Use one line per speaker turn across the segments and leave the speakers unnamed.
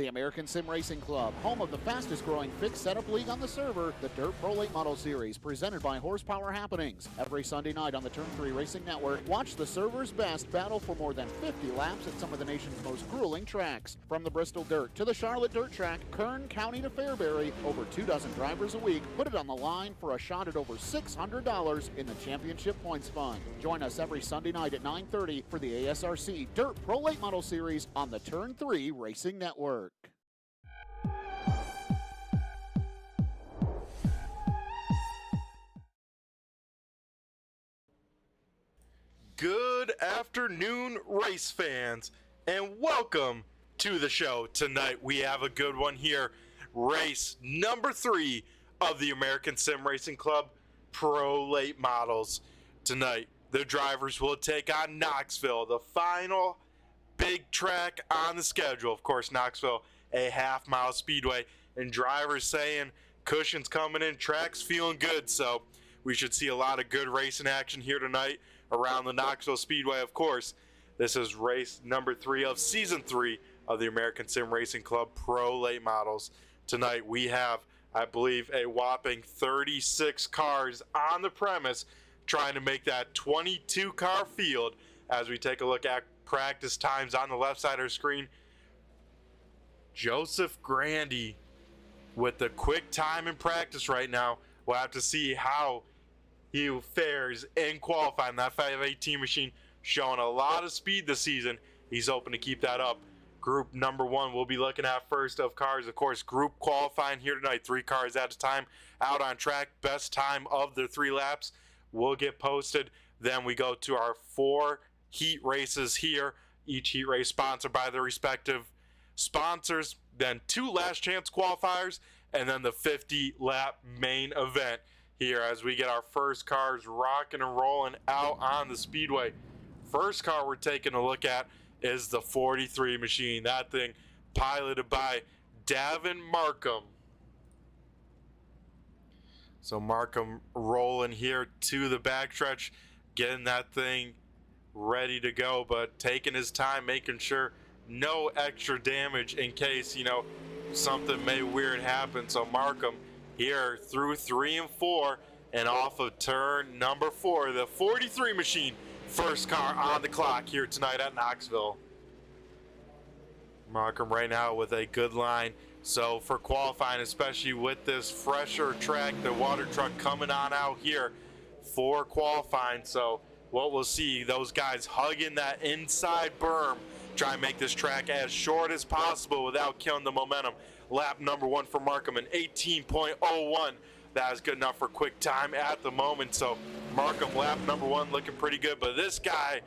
The American Sim Racing Club, home of the fastest growing fixed setup league on the server, the Dirt Pro Late Model Series, presented by Horsepower Happenings. Every Sunday night on the Turn 3 Racing Network, watch the server's best battle for more than 50 laps at some of the nation's most grueling tracks. From the Bristol Dirt to the Charlotte Dirt Track, Kern County to Fairbury, over 24 drivers a week put it on the line for a shot at over $600 in the championship points fund. Join us every Sunday night at 9:30 for the ASRC Dirt Pro Late Model Series on the Turn 3 Racing Network.
Good afternoon, race fans, and welcome to the show. Tonight we have a good one here. Race number 3 of the American Sim Racing Club Pro Late Models. Tonight, the drivers will take on Knoxville, the final big track on the schedule. Of course, Knoxville, a half-mile speedway, and drivers saying cushion's coming in, track's feeling good, so we should see a lot of good racing action here tonight around the Knoxville Speedway. Of course, this is race number 3 of season 3 of the American Sim Racing Club Pro Late Models. Tonight we have, I believe, a whopping 36 cars on the premise trying to make that 22 car field. As we take a look at practice times on the left side of our screen, Joseph Grandy with the quick time in practice right now. We'll have to see how he fares in qualifying. That 518 machine showing a lot of speed this season. He's hoping to keep that up. Group number 1 we'll be looking at first of cars. Of course, group qualifying here tonight, 3 cars at a time out on track. Best time of the 3 laps will get posted. Then we go to our 4 heat races here. Each heat race sponsored by their respective sponsors. Then 2 last chance qualifiers, and then the 50 lap main event here as we get our first cars rocking and rolling out on the speedway. First car we're taking a look at is the 43 machine. That thing piloted by Davin Markham. So Markham rolling here to the backstretch, getting that thing ready to go, but taking his time, making sure no extra damage in case, something may weird happen. So Markham here through 3 and 4 and off of turn number 4, the 43 machine. First car on the clock here tonight at Knoxville. Markham right now with a good line. So for qualifying, especially with this fresher track, the water truck coming on out here for qualifying. So what we'll see, those guys hugging that inside berm, try and make this track as short as possible without killing the momentum. Lap number 1 for Markham, an 18.01. That is good enough for quick time at the moment. So Markham, lap number 1, looking pretty good. But this guy,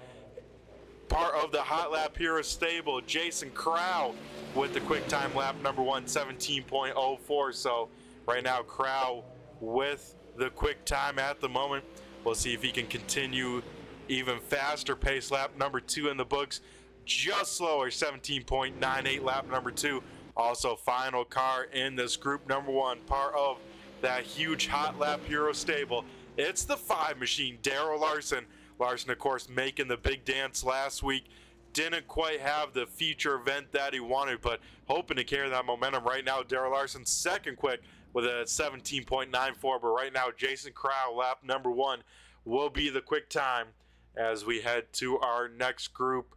part of the HotLap Heros stable, Jason Crow, with the quick time lap number 1, 17.04. So right now, Crow with the quick time at the moment. We'll see if he can continue even faster pace. Lap number 2 in the books, just slower, 17.98 lap number 2. Also final car in this group number 1, part of that huge HotLap Heros stable. It's the 5 machine, Daryl Larson. Larson, of course, making the big dance last week. Didn't quite have the feature event that he wanted, but hoping to carry that momentum right now. Daryl Larson second quick with a 17.94, but right now Jason Crow, lap number 1, will be the quick time as we head to our next group.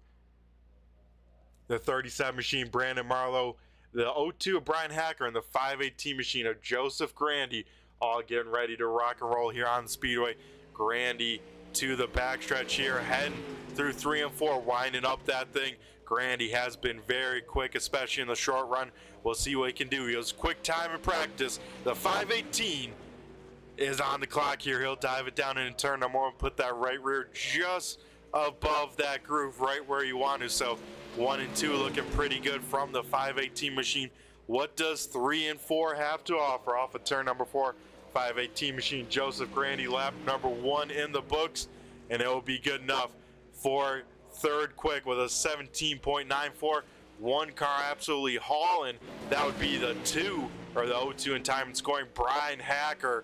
The 37 machine, Brandon Marlowe. The 02 of Brian Hacker, and the 518 machine of Joseph Grandy, all getting ready to rock and roll here on the speedway. Grandy to the backstretch here, heading through 3 and 4, winding up that thing. Grandy has been very quick, especially in the short run. We'll see what he can do. He has quick time in practice. The 518 is on the clock here. He'll dive it down in turn number 1, put that right rear just above that groove, right where you want to. So 1 and 2 looking pretty good from the 518 machine. What does 3 and 4 have to offer off of turn number 4? 518 machine, Joseph Grandy, lap number 1 in the books, and it will be good enough for third quick with a 17.94. 1 car absolutely hauling. That would be the 2, or the 02 in time and scoring, Brian Hacker,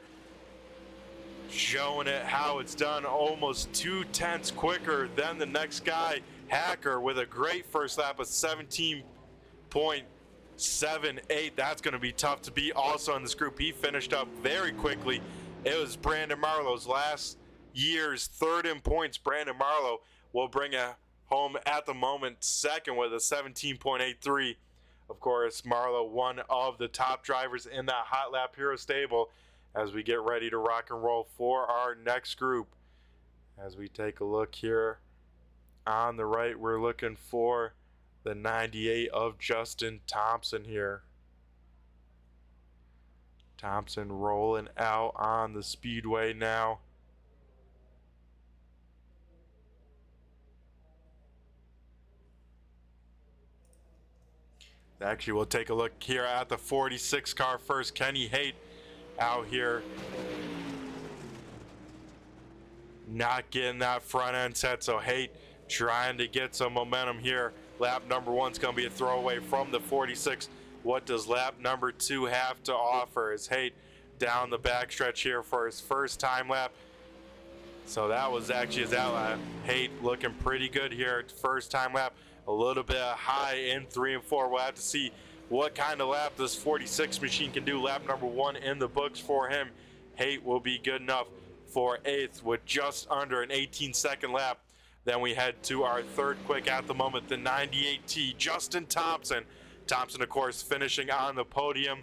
showing it how it's done, almost 2/10 quicker than the next guy. Hacker with a great first lap of 17.2 7-8. That's going to be tough to beat. Also in this group, he finished up very quickly. It was Brandon Marlowe's last year's third in points. Brandon Marlowe will bring it home at the moment, second with a 17.83. Of course, Marlowe, one of the top drivers in that HotLap Heros stable, as we get ready to rock and roll for our next group. As we take a look here on the right, we're looking for the 98 of Justin Thompson here. Thompson rolling out on the speedway now. Actually, we'll take a look here at the 46 car first. Kenny Haight out here, not getting that front end set, so Haight trying to get some momentum here. Lap number one's going to be a throwaway from the 46. What does lap number two have to offer? Is Haight down the backstretch here for his first time lap? So that was actually his out lap. Haight looking pretty good here, first time lap. A little bit high in 3 and 4. We'll have to see what kind of lap this 46 machine can do. Lap number one in the books for him. Haight will be good enough for 8th with just under an 18-second lap. Then we head to our third quick at the moment, the 98T, Justin Thompson. Thompson, of course, finishing on the podium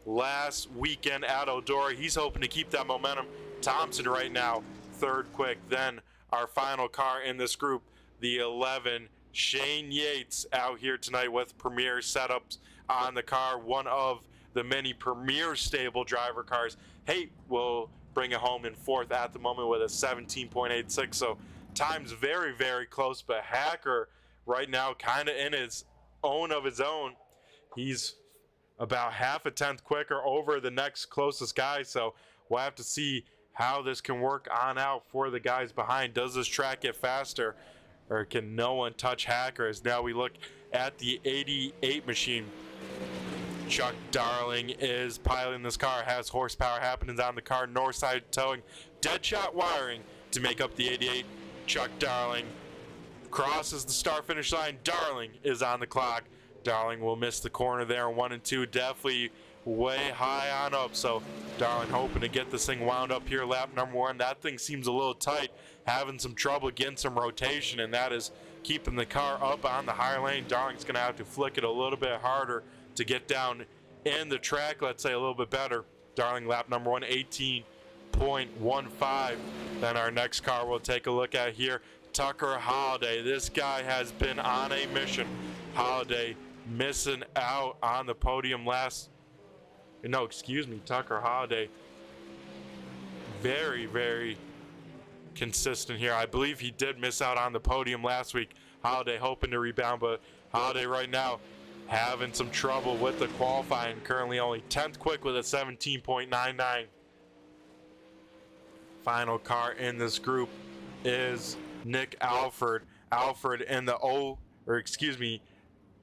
last weekend at Eldora. He's hoping to keep that momentum. Thompson right now, third quick. Then our final car in this group, the 11, Shane Yates, out here tonight with Premier setups on the car, one of the many Premier stable driver cars. Haight will bring it home in 4th at the moment with a 17.86, so time's very, very close, but Hacker right now kind of in his own. He's about half a tenth quicker over the next closest guy, so we'll have to see how this can work on out for the guys behind. Does this track get faster, or can no one touch Hacker? As now we look at the 88 machine. Chuck Darling is piloting this car, has horsepower happenings on the car, north side towing, deadshot wiring to make up the 88. Chuck Darling crosses the start finish line. Darling is on the clock. Darling will miss the corner there, 1 and 2, definitely way high on up. So Darling hoping to get this thing wound up here, lap number one. That thing seems a little tight, having some trouble getting some rotation, and that is keeping the car up on the higher lane. Darling's going to have to flick it a little bit harder to get down in the track, let's say a little bit better. Darling lap number one, 18.15. Then our next car we'll take a look at here, Tucker Holiday. This guy has been on a mission. Holiday missing out on the podium Tucker Holiday very, very consistent here. I believe he did miss out on the podium last week. Holiday hoping to rebound, but Holiday right now having some trouble with the qualifying. Currently only 10th quick with a 17.99. Final car in this group is Nick Alford. Alford in the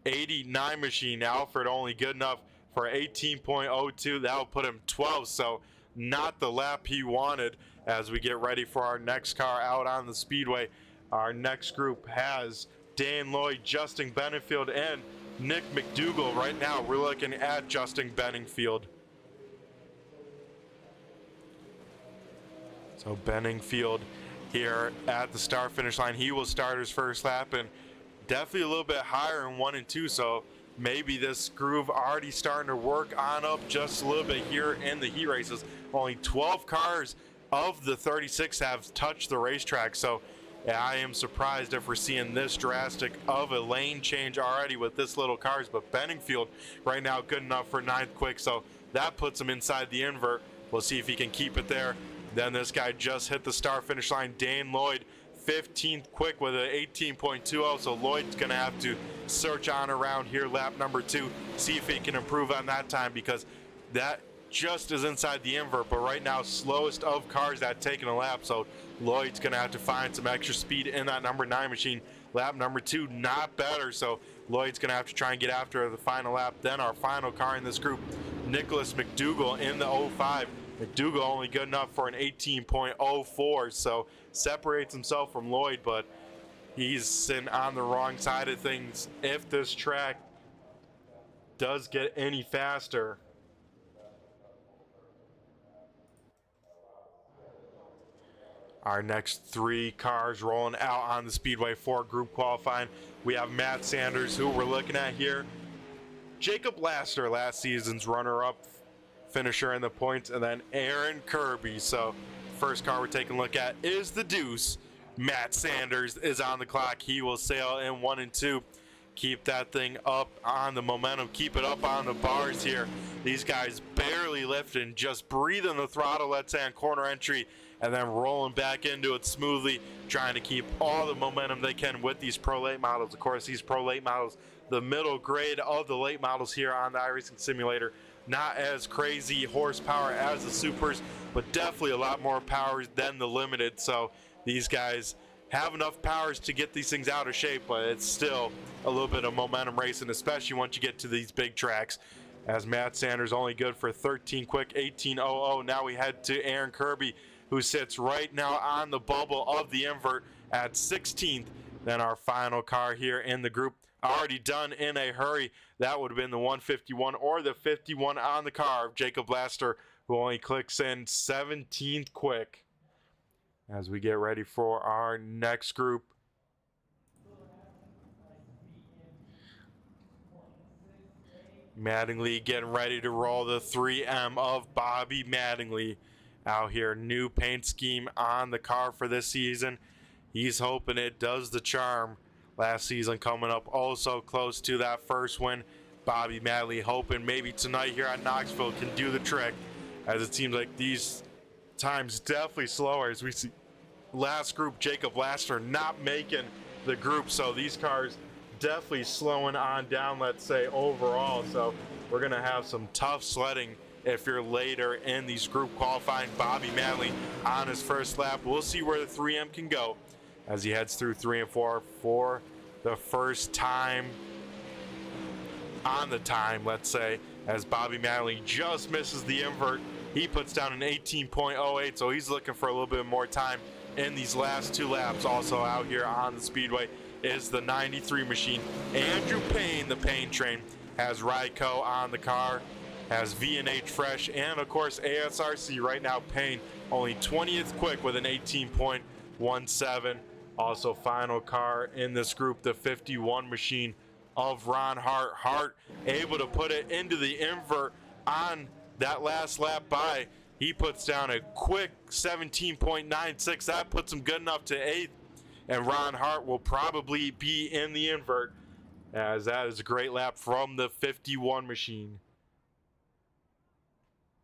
89 machine. Alford only good enough for 18.02. That'll put him 12, so not the lap he wanted. As we get ready for our next car out on the speedway, our next group has Dan Lloyd, Justin Benningfield, and Nick McDougall. Right now we're looking at Justin Benningfield. So Benningfield here at the start finish line. He will start his first lap, and definitely a little bit higher in 1 and 2, so maybe this groove already starting to work on up just a little bit here in the heat races. Only 12 cars of the 36 have touched the racetrack, so I am surprised if we're seeing this drastic of a lane change already with this little cars. But Benningfield right now good enough for 9th quick, so that puts him inside the invert. We'll see if he can keep it there. Then this guy just hit the start finish line, Dan Lloyd, 15th quick with an 18.20, so Lloyd's gonna have to search on around here lap number 2, see if he can improve on that time, because that just is inside the invert. But right now slowest of cars that taken a lap, so Lloyd's gonna have to find some extra speed in that number 9 machine. Lap number 2 not better, so Lloyd's gonna have to try and get after the final lap. Then our final car in this group, Nicholas McDougall in the 05. McDougall only good enough for an 18.04, so separates himself from Lloyd, but he's sitting on the wrong side of things. If this track does get any faster. Our next 3 cars rolling out on the speedway for group qualifying. We have Matt Sanders, who we're looking at here. Jacob Laster, last season's runner-up finisher in the points, and then Aaron Kirby. So first car we're taking a look at is the Deuce. Matt Sanders is on the clock. He will sail in 1 and 2. Keep that thing up on the momentum. Keep it up on the bars here. These guys barely lifting, just breathing the throttle, let's say, on corner entry, and then rolling back into it smoothly, trying to keep all the momentum they can with these Pro Late models. Of course, these Pro Late models, the middle grade of the late models here on the iRacing simulator, not as crazy horsepower as the supers, but definitely a lot more power than the limited. So these guys have enough powers to get these things out of shape, but it's still a little bit of momentum racing, especially once you get to these big tracks. As Matt Sanders only good for 13 quick, 18.00. Now we head to Aaron Kirby, who sits right now on the bubble of the invert at 16th. Then our final car here in the group, already done in a hurry. That would have been the 151 or the 51 on the car of Jacob Laster, who only clicks in 17th quick. As we get ready for our next group, Mattingly getting ready to roll the 3M of Bobby Mattingly out here. New paint scheme on the car for this season. He's hoping it does the charm. Last season coming up also close to that first win. Bobby Mattingly hoping maybe tonight here at Knoxville can do the trick, as it seems like these times definitely slower, as we see last group Jacob Laster not making the group. So these cars definitely slowing on down, let's say, overall. So we're gonna have some tough sledding if you're later in these group qualifying. Bobby Mattingly on his first lap. We'll see where the 3M can go as he heads through 3 and 4 for the first time on the time, let's say, as Bobby Mattingly just misses the invert. He puts down an 18.08, so he's looking for a little bit more time in these last 2 laps. Also out here on the speedway is the 93 machine. Andrew Payne, the Payne train, has Ryko on the car, has V&H Fresh, and of course ASRC. Right now Payne only 20th quick with an 18.17. Also final car in this group, the 51 machine of Ron Hart. Hart able to put it into the invert on that last lap by. He puts down a quick 17.96. That puts him good enough to 8th. And Ron Hart will probably be in the invert, as that is a great lap from the 51 machine.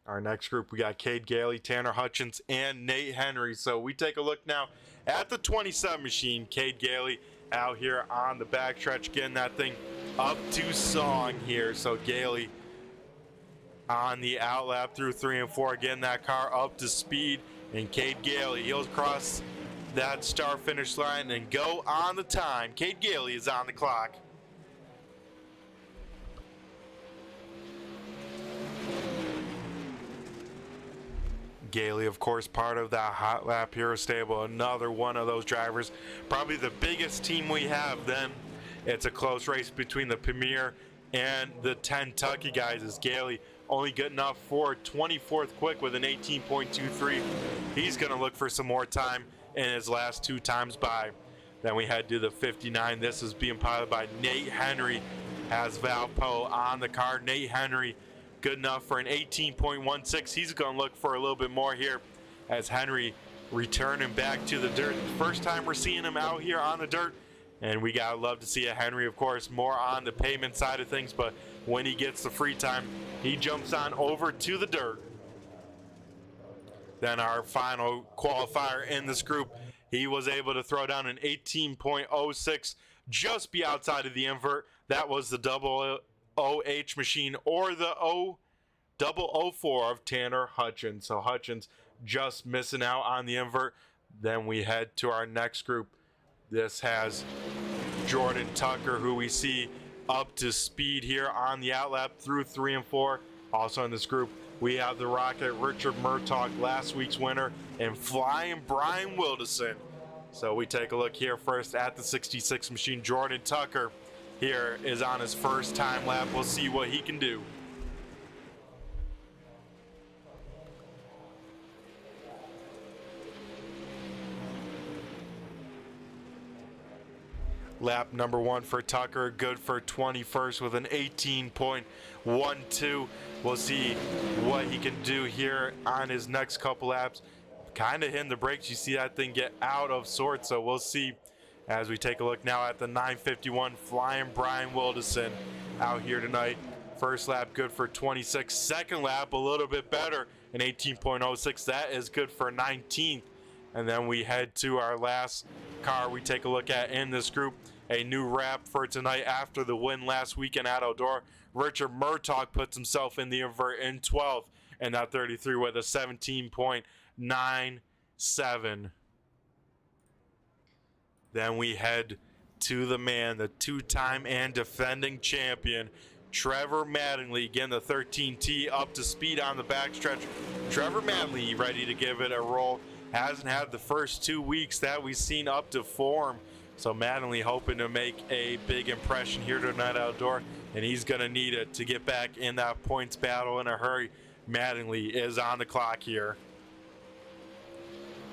Our next group, we got Cade Gailey, Tanner Hutchins, and Nate Henry. So we take a look now at the 27 machine. Cade Gailey out here on the backstretch, getting that thing up to song here. So Gailey on the outlap through 3 and 4, getting that car up to speed. And Cade Gailey, he'll cross that start finish line and go on the time. Cade Gailey is on the clock. Gailey, of course, part of that HotLap Heros stable, another one of those drivers, probably the biggest team we have. Then it's a close race between the Premier and the Kentucky guys, as Gailey only good enough for 24th quick with an 18.23. He's going to look for some more time in his last 2 times by. Then we head to the 59. This is being piloted by Nate Henry, has Valpo on the car. Nate Henry good enough for an 18.16. He's going to look for a little bit more here, as Henry returning back to the dirt. First time we're seeing him out here on the dirt, and we gotta love to see a Henry, of course, more on the pavement side of things, but when he gets the free time, he jumps on over to the dirt. Then our final qualifier in this group, he was able to throw down an 18.06, just be outside of the invert. That was the double OH machine, or the 0004 of Tanner Hutchins. So Hutchins just missing out on the invert. Then we head to our next group. This has Jordan Tucker, who we see up to speed here on the outlap through 3 and 4. Also in this group, we have the Rocket, Richard Murtaugh, last week's winner, and flying Brian Wilderson. So we take a look here first at the 66 machine. Jordan Tucker here is on his first time lap. We'll see what he can do. Lap number 1 for Tucker, good for 21st with an 18.12. We'll see what he can do here on his next couple laps. Kind of hitting the brakes. You see that thing get out of sorts, so we'll see as we take a look now at the 951 flying Brian Wilderson out here tonight. First lap good for 26. Second lap a little bit better, an 18.06. That is good for 19th. And then we head to our last car we take a look at in this group. A new wrap for tonight after the win last weekend at Eldora. Richard Murtaugh puts himself in the invert in 12th, and that 33 with a 17.97. Then we head to the man, the two-time and defending champion, Trevor Mattingly. Again, the 13T up to speed on the backstretch. Trevor Mattingly ready to give it a roll. Hasn't had the first 2 weeks that we've seen up to form. So Mattingly hoping to make a big impression here tonight outdoor, and he's going to need it to get back in that points battle in a hurry. Mattingly is on the clock here.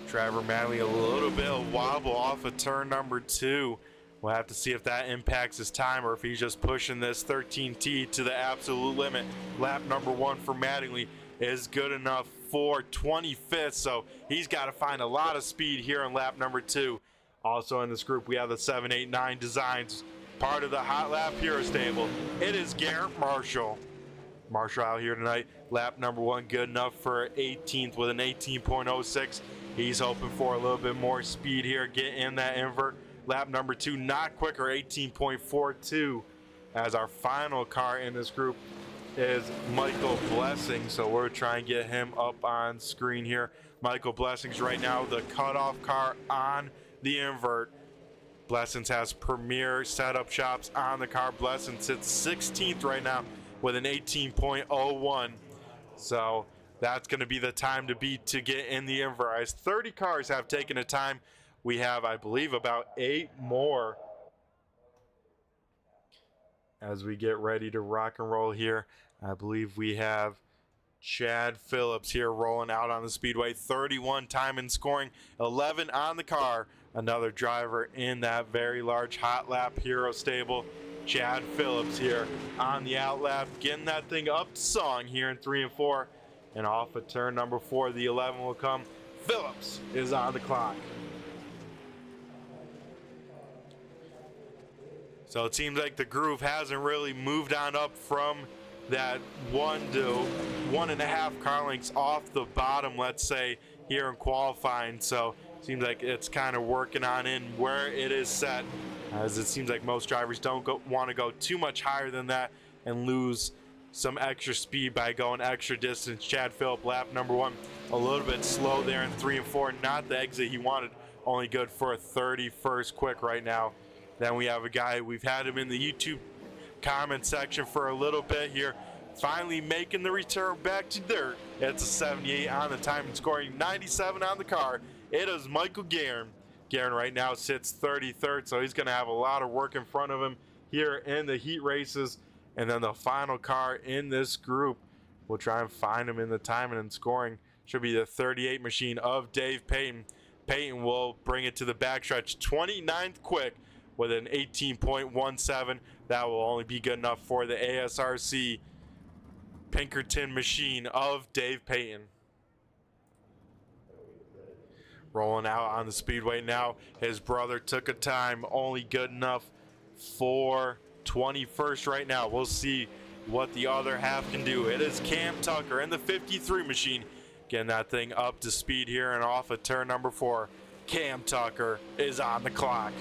Trevor Mattingly a little bit of wobble off of turn number 2. We'll have to see if that impacts his time or if he's just pushing this 13T to the absolute limit. Lap number 1 for Mattingly is good enough for 25th, so he's got to find a lot of speed here in lap number 2. Also in this group, we have the 789 Designs, part of the HotLap Heros stable. It is Garrett Marshall. Marshall out here tonight. Lap number 1 good enough for 18th with an 18.06. He's hoping for a little bit more speed here, get in that invert. Lap number 2 not quicker, 18.42. As our final car in this group is Michael Blessing, so we're trying to get him up on screen here. Michael Blessing's right now the cutoff car on the invert. Blessings has premier setup shops on the car. Blessing sits 16th right now with an 18.01. So that's going to be the time to beat to get in the invert. As 30 cars have taken a time, we have, I believe, about 8 more as we get ready to rock and roll here. I believe we have Chad Phillips here rolling out on the speedway. 31 time in scoring, 11 on the car. Another driver in that very large HotLap Hero stable. Chad Phillips here on the outlap, getting that thing up to song here in 3 and 4. And off of turn number 4, the 11 will come. Phillips is on the clock. So it seems like the groove hasn't really moved on up from that 1 to 1.5 car lengths off the bottom, let's say, here in qualifying. So it seems like it's kind of working on in where it is set, as it seems like most drivers don't want to go too much higher than that and lose some extra speed by going extra distance. Chad Phillip, lap number 1, a little bit slow there in 3 and 4. Not the exit he wanted, only good for a 31st quick right now. Then we have a guy, we've had him in the YouTube comment section for a little bit here, finally making the return back to dirt. It's a 78 on the time and scoring, 97 on the car. It is Michael Guerin. Guerin right now sits 33rd, so he's going to have a lot of work in front of him here in the heat races. And then the final car in this group, we'll try and find him in the timing and scoring, should be the 38 machine of Dave Payton. Payton will bring it to the backstretch, 29th quick with an 18.17. That will only be good enough for the ASRC Pinkerton machine of Dave Payton. Rolling out on the speedway now. His brother took a time, only good enough for 21st right now. We'll see what the other half can do. It is Cam Tucker in the 53 machine, getting that thing up to speed here and off of turn number 4. Cam Tucker is on the clock.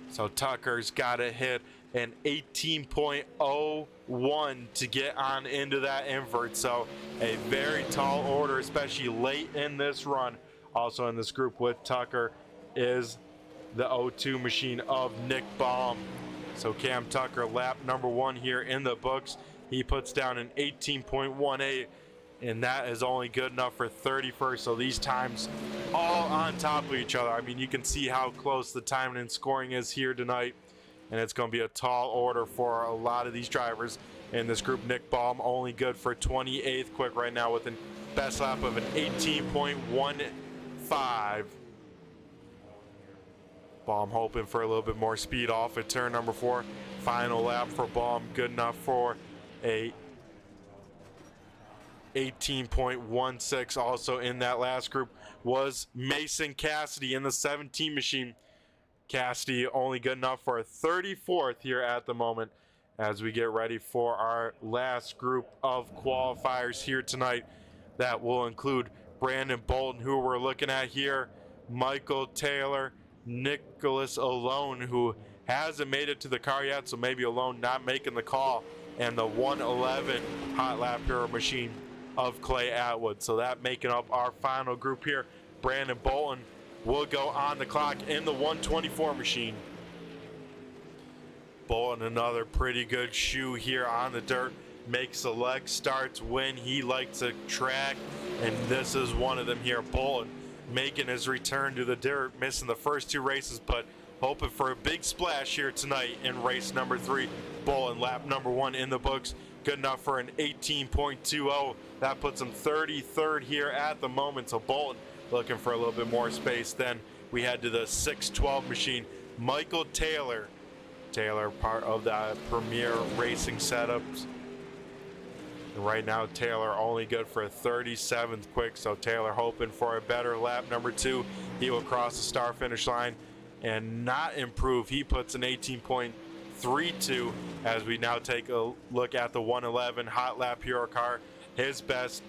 So Tucker's got to hit an 18.01 to get on into that invert. So a very tall order, especially late in this run. Also in this group with Tucker is the 02 machine of Nick Baum. So Cam Tucker, lap number 1 here in the books. He puts down an 18.18, and that is only good enough for 31st. So these times all on top of each other. I mean, you can see how close the timing and scoring is here tonight. and it's going to be a tall order for a lot of these drivers in this group. Nick Baum only good for 28th quick right now with a best lap of an 18.15. Baum hoping for a little bit more speed off at turn number 4. Final lap for Baum, good enough for a 18.16. Also in that last group was Mason Cassidy in the 17 machine. Cassidy only good enough for a 34th here at the moment as we get ready for our last group of qualifiers here tonight. That will include Brandon Bolton, who we're looking at here, Michael Taylor, Nicholas Alone, who hasn't made it to the car yet, so maybe Alone not making the call, and the 111 HotLap Hero machine of Clay Atwood. So that making up our final group here. Brandon Bolton will go on the clock in the 124 machine. Bolton, another pretty good shoe here on the dirt, makes select starts when he likes a track, and this is one of them here. Bolton making his return to the dirt, missing the first 2 races, but hoping for a big splash here tonight in race number 3. Bolton, lap number 1 in the books, good enough for an 18.20. That puts him 33rd here at the moment. So Bolton looking for a little bit more space. Then we head to the 612 machine. Michael Taylor, part of the Premier Racing setups. And right now Taylor only good for a 37th quick, so Taylor hoping for a better lap number 2. He will cross the start finish line and not improve. He puts an 18.32 as we now take a look at the 111 HotLap Hero car. His best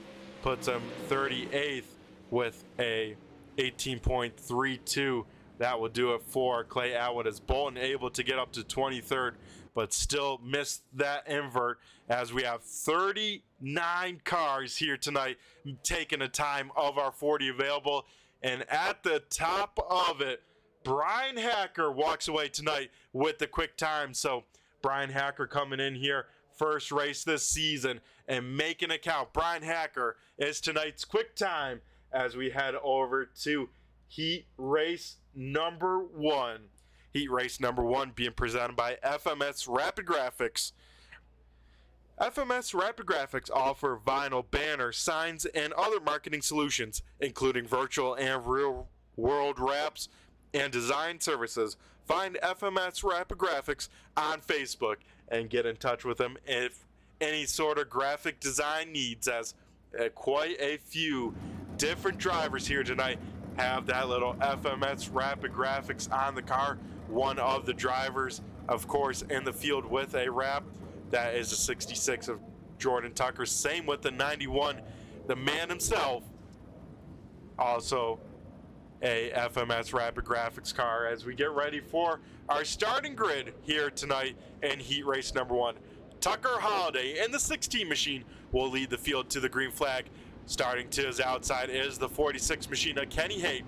puts him 38th with a 18.32. That will do it for Clay Atwood, as Bolton able to get up to 23rd, but still missed that invert as we have 39 cars here tonight taking a time of our 40 available. And at the top of it, Brian Hacker walks away tonight with the quick time. So Brian Hacker coming in here, first race this season, and making it count. Brian Hacker is tonight's quick time as we head over to heat race number 1. Heat race number 1 being presented by FMS Rapid Graphixs. FMS Rapid Graphixs offer vinyl, banner, signs, and other marketing solutions, including virtual and real world wraps and design services. Find FMS Rapid Graphixs on Facebook and get in touch with them if any sort of graphic design needs, as quite a few different drivers here tonight have that little FMS Rapid Graphixs on the car. One of the drivers, of course, in the field with a wrap, that is a 66 of Jordan Tucker. Same with the 91, the man himself, also a FMS Rapid Graphixs car, as we get ready for our starting grid here tonight in heat race number 1. Tucker Holliday in the 16 machine will lead the field to the green flag. Starting to his outside is the 46 machine of Kenny Haight.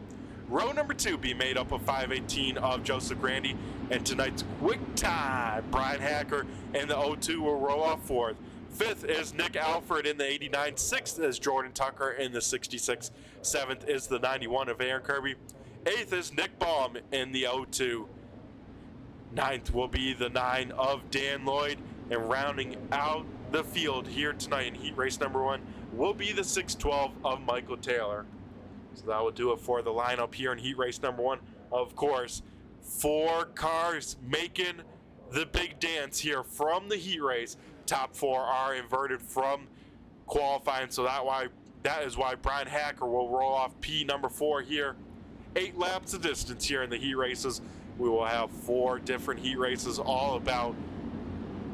Row number 2 being made up of 518 of Joseph Grandy, and tonight's quick time, Brian Hacker in the 02 will roll off 4th. 5th is Nick Alford in the 89. 6th is Jordan Tucker in the 66. 7th is the 91 of Aaron Kirby. 8th is Nick Baum in the 02. 9th will be the 9 of Dan Lloyd, and rounding out the field here tonight in heat race number 1 will be the 612 of Michael Taylor. So that will do it for the lineup here in heat race number 1. Of course, 4 cars making the big dance here from the heat race. Top 4 are inverted from qualifying, so that is why Brian Hacker will roll off P number 4 here. 8 laps of distance here in the heat races. We will have 4 different heat races, all about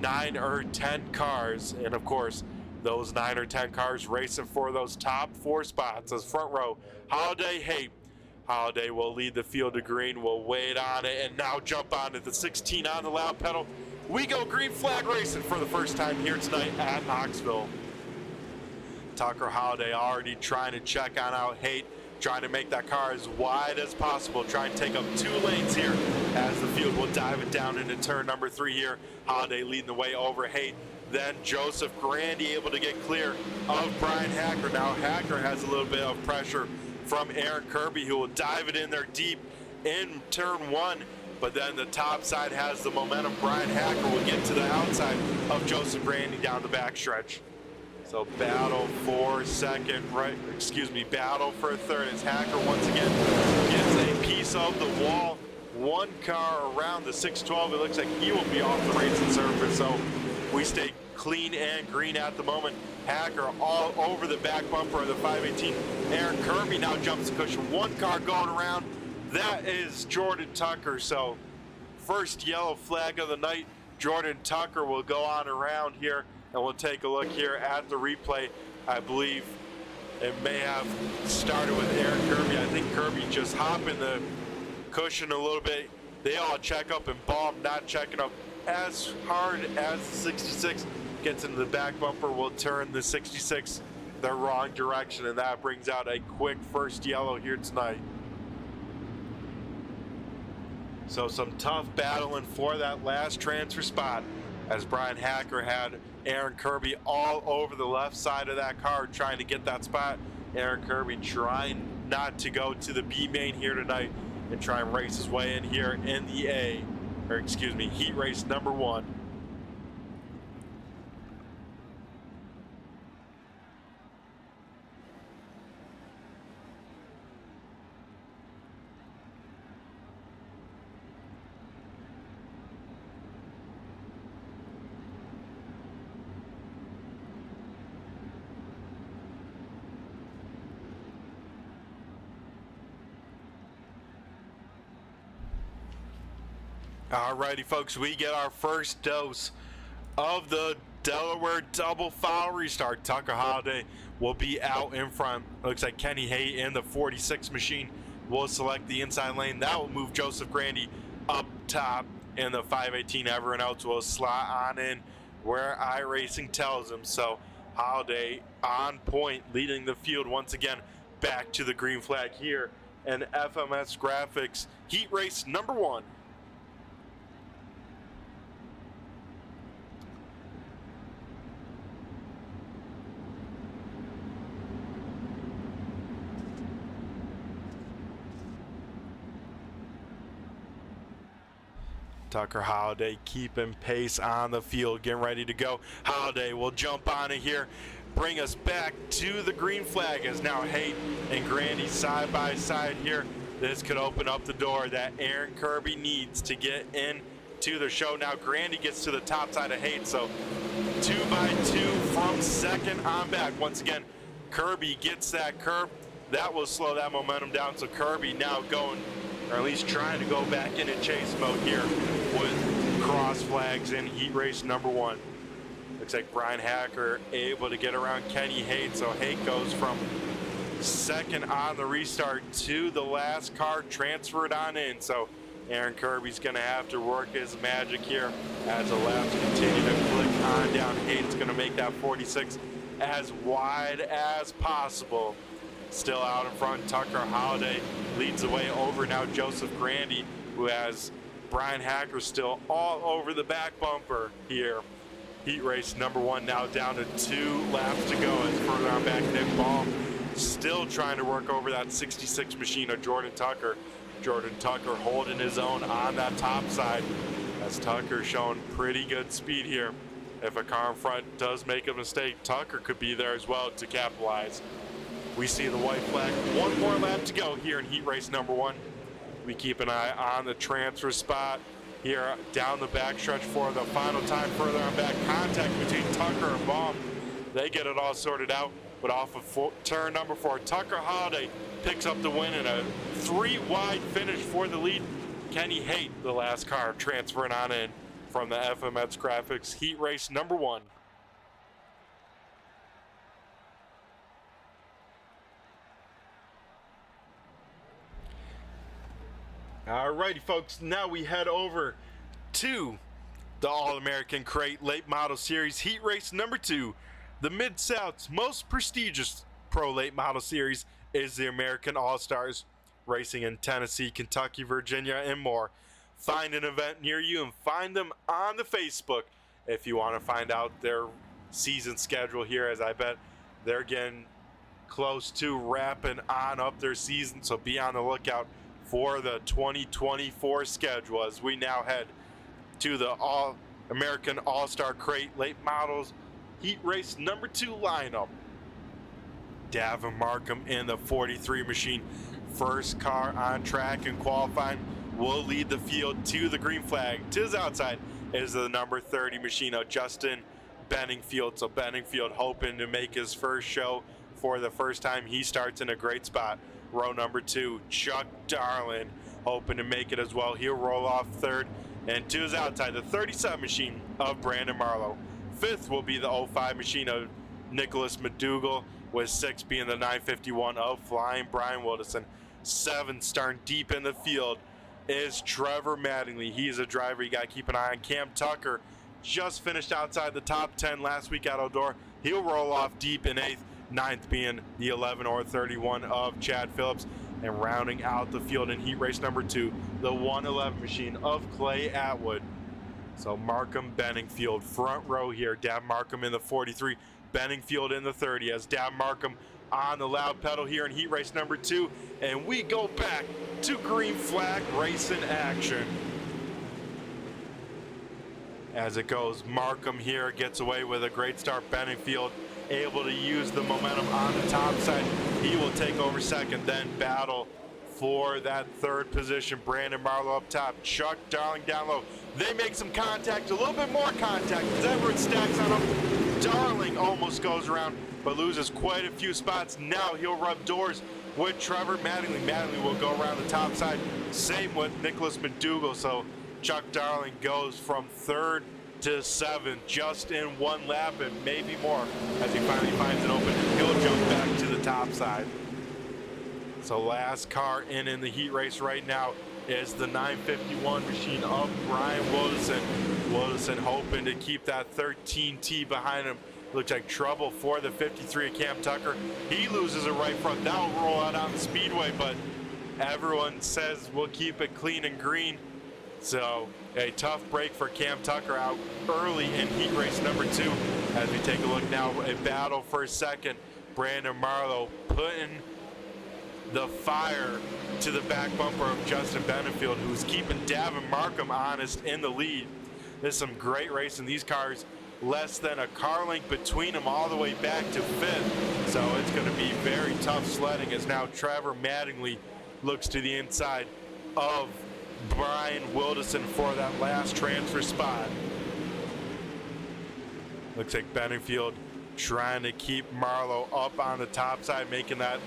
9 or 10 cars, and of course those 9 or 10 cars racing for those top 4 spots. As front row, Holiday Haight. Holiday will lead the field to green, will wait on it, and now jump onto the 16 on the loud pedal. We go green flag racing for the first time here tonight at Knoxville. Tucker Holiday already trying to check on out Haight, trying to make that car as wide as possible, trying to take up 2 lanes here as the field will dive it down into turn number 3 here. Holiday leading the way over Haight. Then Joseph Grandy able to get clear of Brian Hacker. Now Hacker has a little bit of pressure from Aaron Kirby, who will dive it in there deep in turn 1. but then the top side has the momentum. Brian Hacker will get to the outside of Joseph Grandy down the backstretch. So battle for second, battle for third as Hacker once again gets a piece of the wall. One car around the 612, it looks like he will be off the racing surface, so we stay clean and green at the moment. Hacker all over the back bumper of the 518. Aaron Kirby now jumps the cushion. One car going around. That is Jordan Tucker. So first yellow flag of the night. Jordan Tucker will go on around here, and we'll take a look here at the replay. I believe it may have started with Aaron Kirby. I think Kirby just hopping the cushion a little bit. They all check up, and Baum not checking up as hard as the 66 gets into the back bumper. Will turn the 66 the wrong direction, and that brings out a quick first yellow here tonight. So some tough battling for that last transfer spot, as Brian Hacker had Aaron Kirby all over the left side of that car trying to get that spot. Aaron Kirby trying not to go to the B main here tonight and try and race his way in here in the heat race number 1. Alrighty, folks, we get our first dose of the Delaware double foul restart. Tucker Holiday will be out in front. Looks like Kenny Hay in the 46 machine will select the inside lane. That will move Joseph Grandy up top in the 518. Everyone else will slot on in where iRacing tells them. So Holiday on point, leading the field once again back to the green flag here in FMS Graphics heat race number 1. Tucker Holiday keeping pace on the field, getting ready to go. Holiday will jump on it here, bring us back to the green flag, as now Haight and Grandy side by side here. This could open up the door that Aaron Kirby needs to get into the show. Now Grandy gets to the top side of Haight, so 2 by 2 from second on back. Once again, Kirby gets that curb. That will slow that momentum down, so Kirby now going, or at least trying to go back into chase mode here with cross flags in heat race number 1. Looks like Brian Hacker able to get around Kenny Haight, so Haight goes from second on the restart to the last car transferred on in. So Aaron Kirby's gonna have to work his magic here as the laps continue to click on down. Haight's gonna make that 46 as wide as possible. Still out in front, Tucker Holiday leads the way over now Joseph Grandy, who has Brian Hacker still all over the back bumper here. Heat race number 1 now down to 2 laps to go as further on back. Nick Ball still trying to work over that 66 machine of Jordan Tucker. Jordan Tucker holding his own on that top side, as Tucker showing pretty good speed here. If a car in front does make a mistake, Tucker could be there as well to capitalize. We see the white flag. 1 more lap to go here in heat race number 1. We keep an eye on the transfer spot here down the backstretch for the final time. Further on back, contact between Tucker and Baum. They get it all sorted out, but off of turn number 4, Tucker Holiday picks up the win in a 3-wide finish for the lead. Kenny Haight, the last car, transferring on in from the FMS Graphics heat race number 1. Alrighty, folks, now we head over to the All-American Crate Late Model Series Heat Race number 2. The Mid-South's most prestigious Pro Late Model Series is the American All-Stars, racing in Tennessee, Kentucky, Virginia, and more. Find an event near you and find them on the Facebook if you want to find out their season schedule here, as I bet they're getting close to wrapping on up their season, so be on the lookout for the 2024 schedule as we now head to the All-American All-Star Crate Late Models Heat Race number 2 lineup. Davin Markham in the 43 machine, first car on track and qualifying, will lead the field to the green flag. To his outside is the number 30 machine of Justin Benningfield. So Benningfield hoping to make his first show for the first time. He starts in a great spot. Row number 2, Chuck Darlin hoping to make it as well. He'll roll off third. And to his outside, the 37 machine of Brandon Marlowe. Fifth will be the 05 machine of Nicholas McDougall, with 6 being the 951 of Flying Brian Wilderson. 7 starting deep in the field is Trevor Mattingly. He's a driver you got to keep an eye on. Cam Tucker just finished outside the top 10 last week at Eldora. He'll roll off deep in 8th. 9th being the 11 or 31 of Chad Phillips. And rounding out the field in heat race number 2, the 111 machine of Clay Atwood. So Markham, Benningfield, front row here. Dab Markham in the 43, Benningfield in the 30 as Dab Markham on the loud pedal here in heat race number 2. And we go back to green flag racing action. As it goes, Markham here gets away with a great start. Benningfield able to use the momentum on the top side. He will take over second, then battle for that third position. Brandon Marlowe up top, Chuck Darling down low. They make some contact, a little bit more contact as Everett stacks on him. Darling almost goes around, but loses quite a few spots. Now he'll rub doors with Trevor Mattingly. Mattingly will go around the top side. Same with Nicholas McDougall. So Chuck Darling goes from 3rd to 7th just in 1 lap and maybe more as he finally finds it open. He'll jump back to the top side. So last car in the heat race right now is the 951 machine of Brian Wilderson. Wilderson hoping to keep that 13T behind him. Looks like trouble for the 53 of Cam Tucker. He loses it right front. That'll roll out on the speedway, but everyone says we'll keep it clean and green. So a tough break for Cam Tucker out early in heat race number 2. As we take a look now, a battle for second. Brandon Marlowe putting the fire to the back bumper of Justin Benefield, who's keeping Davin Markham honest in the lead. There's some great racing. These cars less than a car length between them all the way back to 5th. So it's going to be very tough sledding as now Trevor Mattingly looks to the inside of Brian Wilderson for that last transfer spot. Looks like Benefield trying to keep Marlowe up on the top side, making that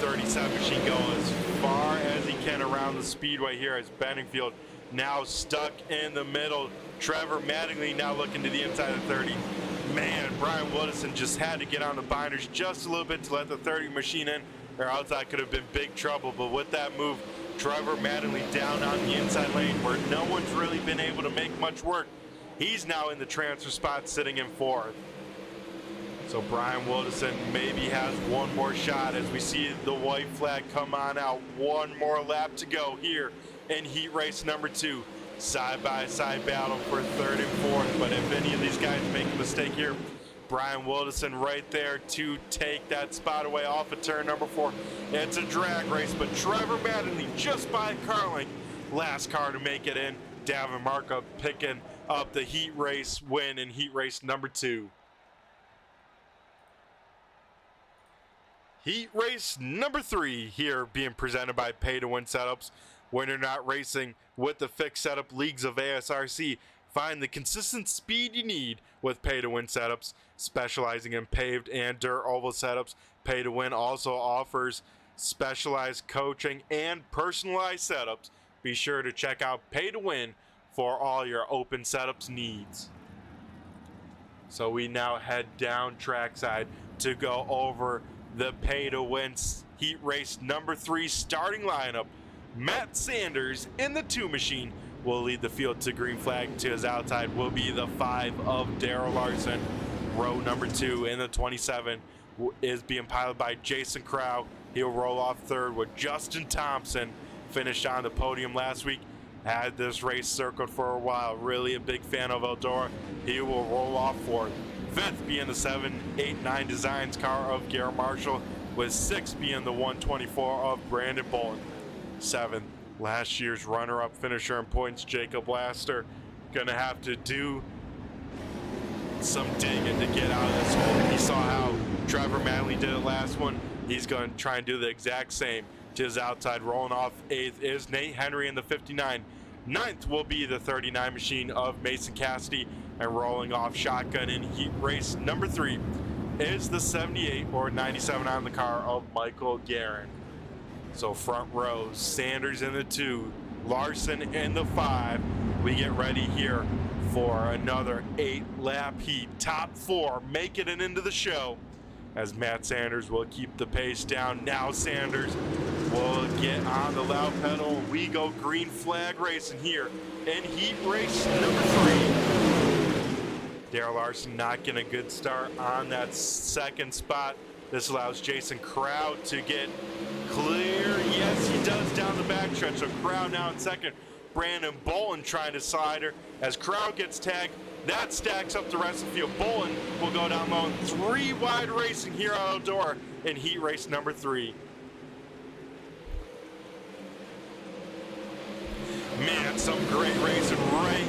37 machine go as far as he can around the speedway here as Benefield now stuck in the middle. Trevor Mattingly now looking to the inside of 30. Man, Brian Wilderson just had to get on the binders just a little bit to let the 30 machine in, or else that could have been big trouble. But with that move, Trevor Mattingly down on the inside lane where no one's really been able to make much work. He's now in the transfer spot sitting in 4th. So Brian Wilderson maybe has one more shot as we see the white flag come on out. One more lap to go here in heat race number 2. Side-by-side battle for 3rd and 4th. But if any of these guys make a mistake here, Brian Wilderson right there to take that spot away off of turn number 4. It's a drag race, but Trevor Mattingly just by a car length. Last car to make it in. Davin Markham picking up the heat race win in heat race number 2. Heat race number 3 here being presented by Pay to Win Setups. When you're not racing with the fixed setup leagues of ASRC, find the consistent speed you need with Pay to Win Setups. Specializing in paved and dirt oval setups, Pay to Win also offers specialized coaching and personalized setups. Be sure to check out Pay to Win for all your open setups needs. So we now head down trackside to go over the Pay to Win heat race number 3 starting lineup. Matt Sanders in the 2 machine will lead the field to green flag. To his outside will be the 5 of Daryl Larson. Row number 2 in the 27 is being piloted by Jason Crow. He'll roll off 3rd with Justin Thompson. Finished on the podium last week. Had this race circled for a while. Really a big fan of Eldora. He will roll off 4th. 5th being the 789 Designs car of Garrett Marshall, with 6th being the 124 of Brandon Bolton. 7th. Last year's runner-up finisher in points, Jacob Laster, gonna have to do some digging to get out of this hole. He saw how Trevor Manley did it last one. He's going to try and do the exact same to his outside. Rolling off 8th is Nate Henry in the 59. 9th will be the 39 machine of Mason Cassidy, and rolling off shotgun in heat race number 3 is the 78 or 97 on the car of Michael Guerin. So front row, Sanders in the 2, Larson in the 5. We get ready here for another 8-lap heat. Top 4 making it into the show as Matt Sanders will keep the pace down. Now Sanders will get on the loud pedal. We go green flag racing here in heat race number 3. Darrell Larson not getting a good start on that second spot. This allows Jason Crowd to get clear. Yes, he does down the backstretch. So Crowd now in second. Brandon Bolin trying to slide her as Crowd gets tagged. That stacks up the rest of the field. Bolin will go down low. 3 wide racing here out of the door in heat race number 3. Man, some great racing right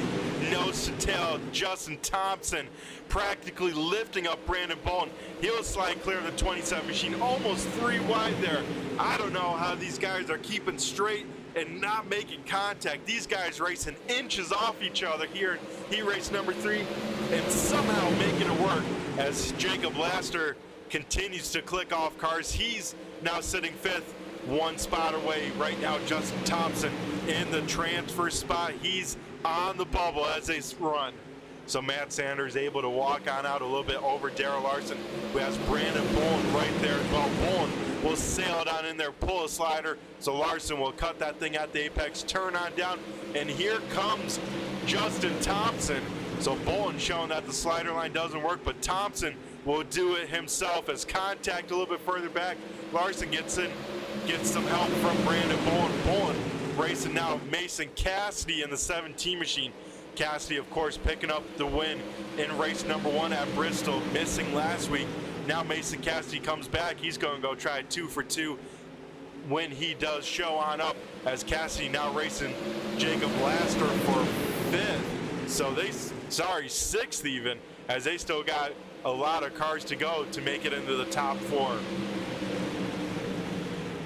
nose to tail. Justin Thompson practically lifting up Brandon Bolin. He'll slide clear of the 27 machine, almost 3 wide there. I don't know how these guys are keeping straight and not making contact. These guys racing inches off each other here in heat race number 3 and somehow making it work as Jacob Laster continues to click off cars. He's now sitting 5th, 1 spot away right now. Justin Thompson in the transfer spot. He's on the bubble as they run. So Matt Sanders able to walk on out a little bit over Darrell Larson, who has Brandon Bolin right there as well. Bolin will sail it on in there, pull a slider, so Larson will cut that thing at the apex, turn on down, and here comes Justin Thompson. So Bolin showing that the slider line doesn't work, but Thompson will do it himself as contact a little bit further back. Larson gets in, gets some help from Brandon Bolin. Bolin racing now Mason Cassidy in the 17 machine. Cassidy, of course, picking up the win in race number 1 at Bristol, missing last week. Now Mason Cassidy comes back. He's going to go try 2 for 2 when he does show on up, as Cassidy now racing Jacob Laster for 5th. So they, 6th even, as they still got a lot of cars to go to make it into the top 4.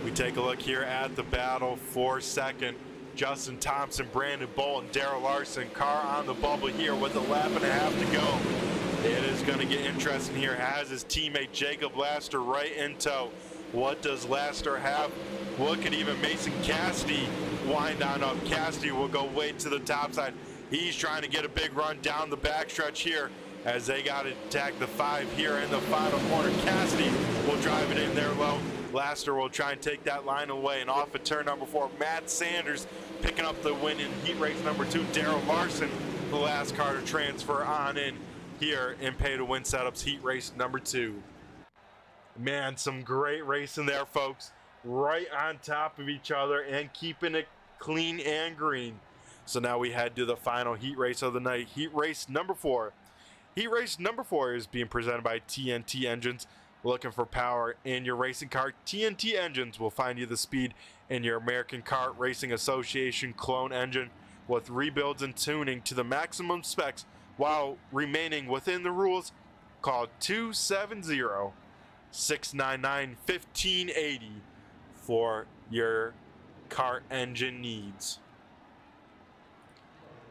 We take a look here at the battle for 2nd. Justin Thompson, Brandon Bolin, Darrell Larson, car on the bubble here with a lap and a half to go. It is going to get interesting here. Has his teammate Jacob Laster right in tow. What does Laster have? What could even Mason Cassidy wind on up? Cassidy will go way to the top side. He's trying to get a big run down the backstretch here as they got to attack the 5 here in the final corner. Cassidy will drive it in there low. Laster will try and take that line away, and off at turn number 4, Matt Sanders picking up the win in heat race number 2. Darrell Larson, the last car to transfer on in here in pay-to-win setups heat race number 2. Man, some great racing there, folks. Right on top of each other and keeping it clean and green. So now we head to the final heat race of the night, heat race number 4. Heat race number 4 is being presented by TNT Engines. Looking for power in your racing car? TNT Engines will find you the speed in your American Kart Racing Association clone engine with rebuilds and tuning to the maximum specs while remaining within the rules. Call 270-699-1580 for your kart engine needs.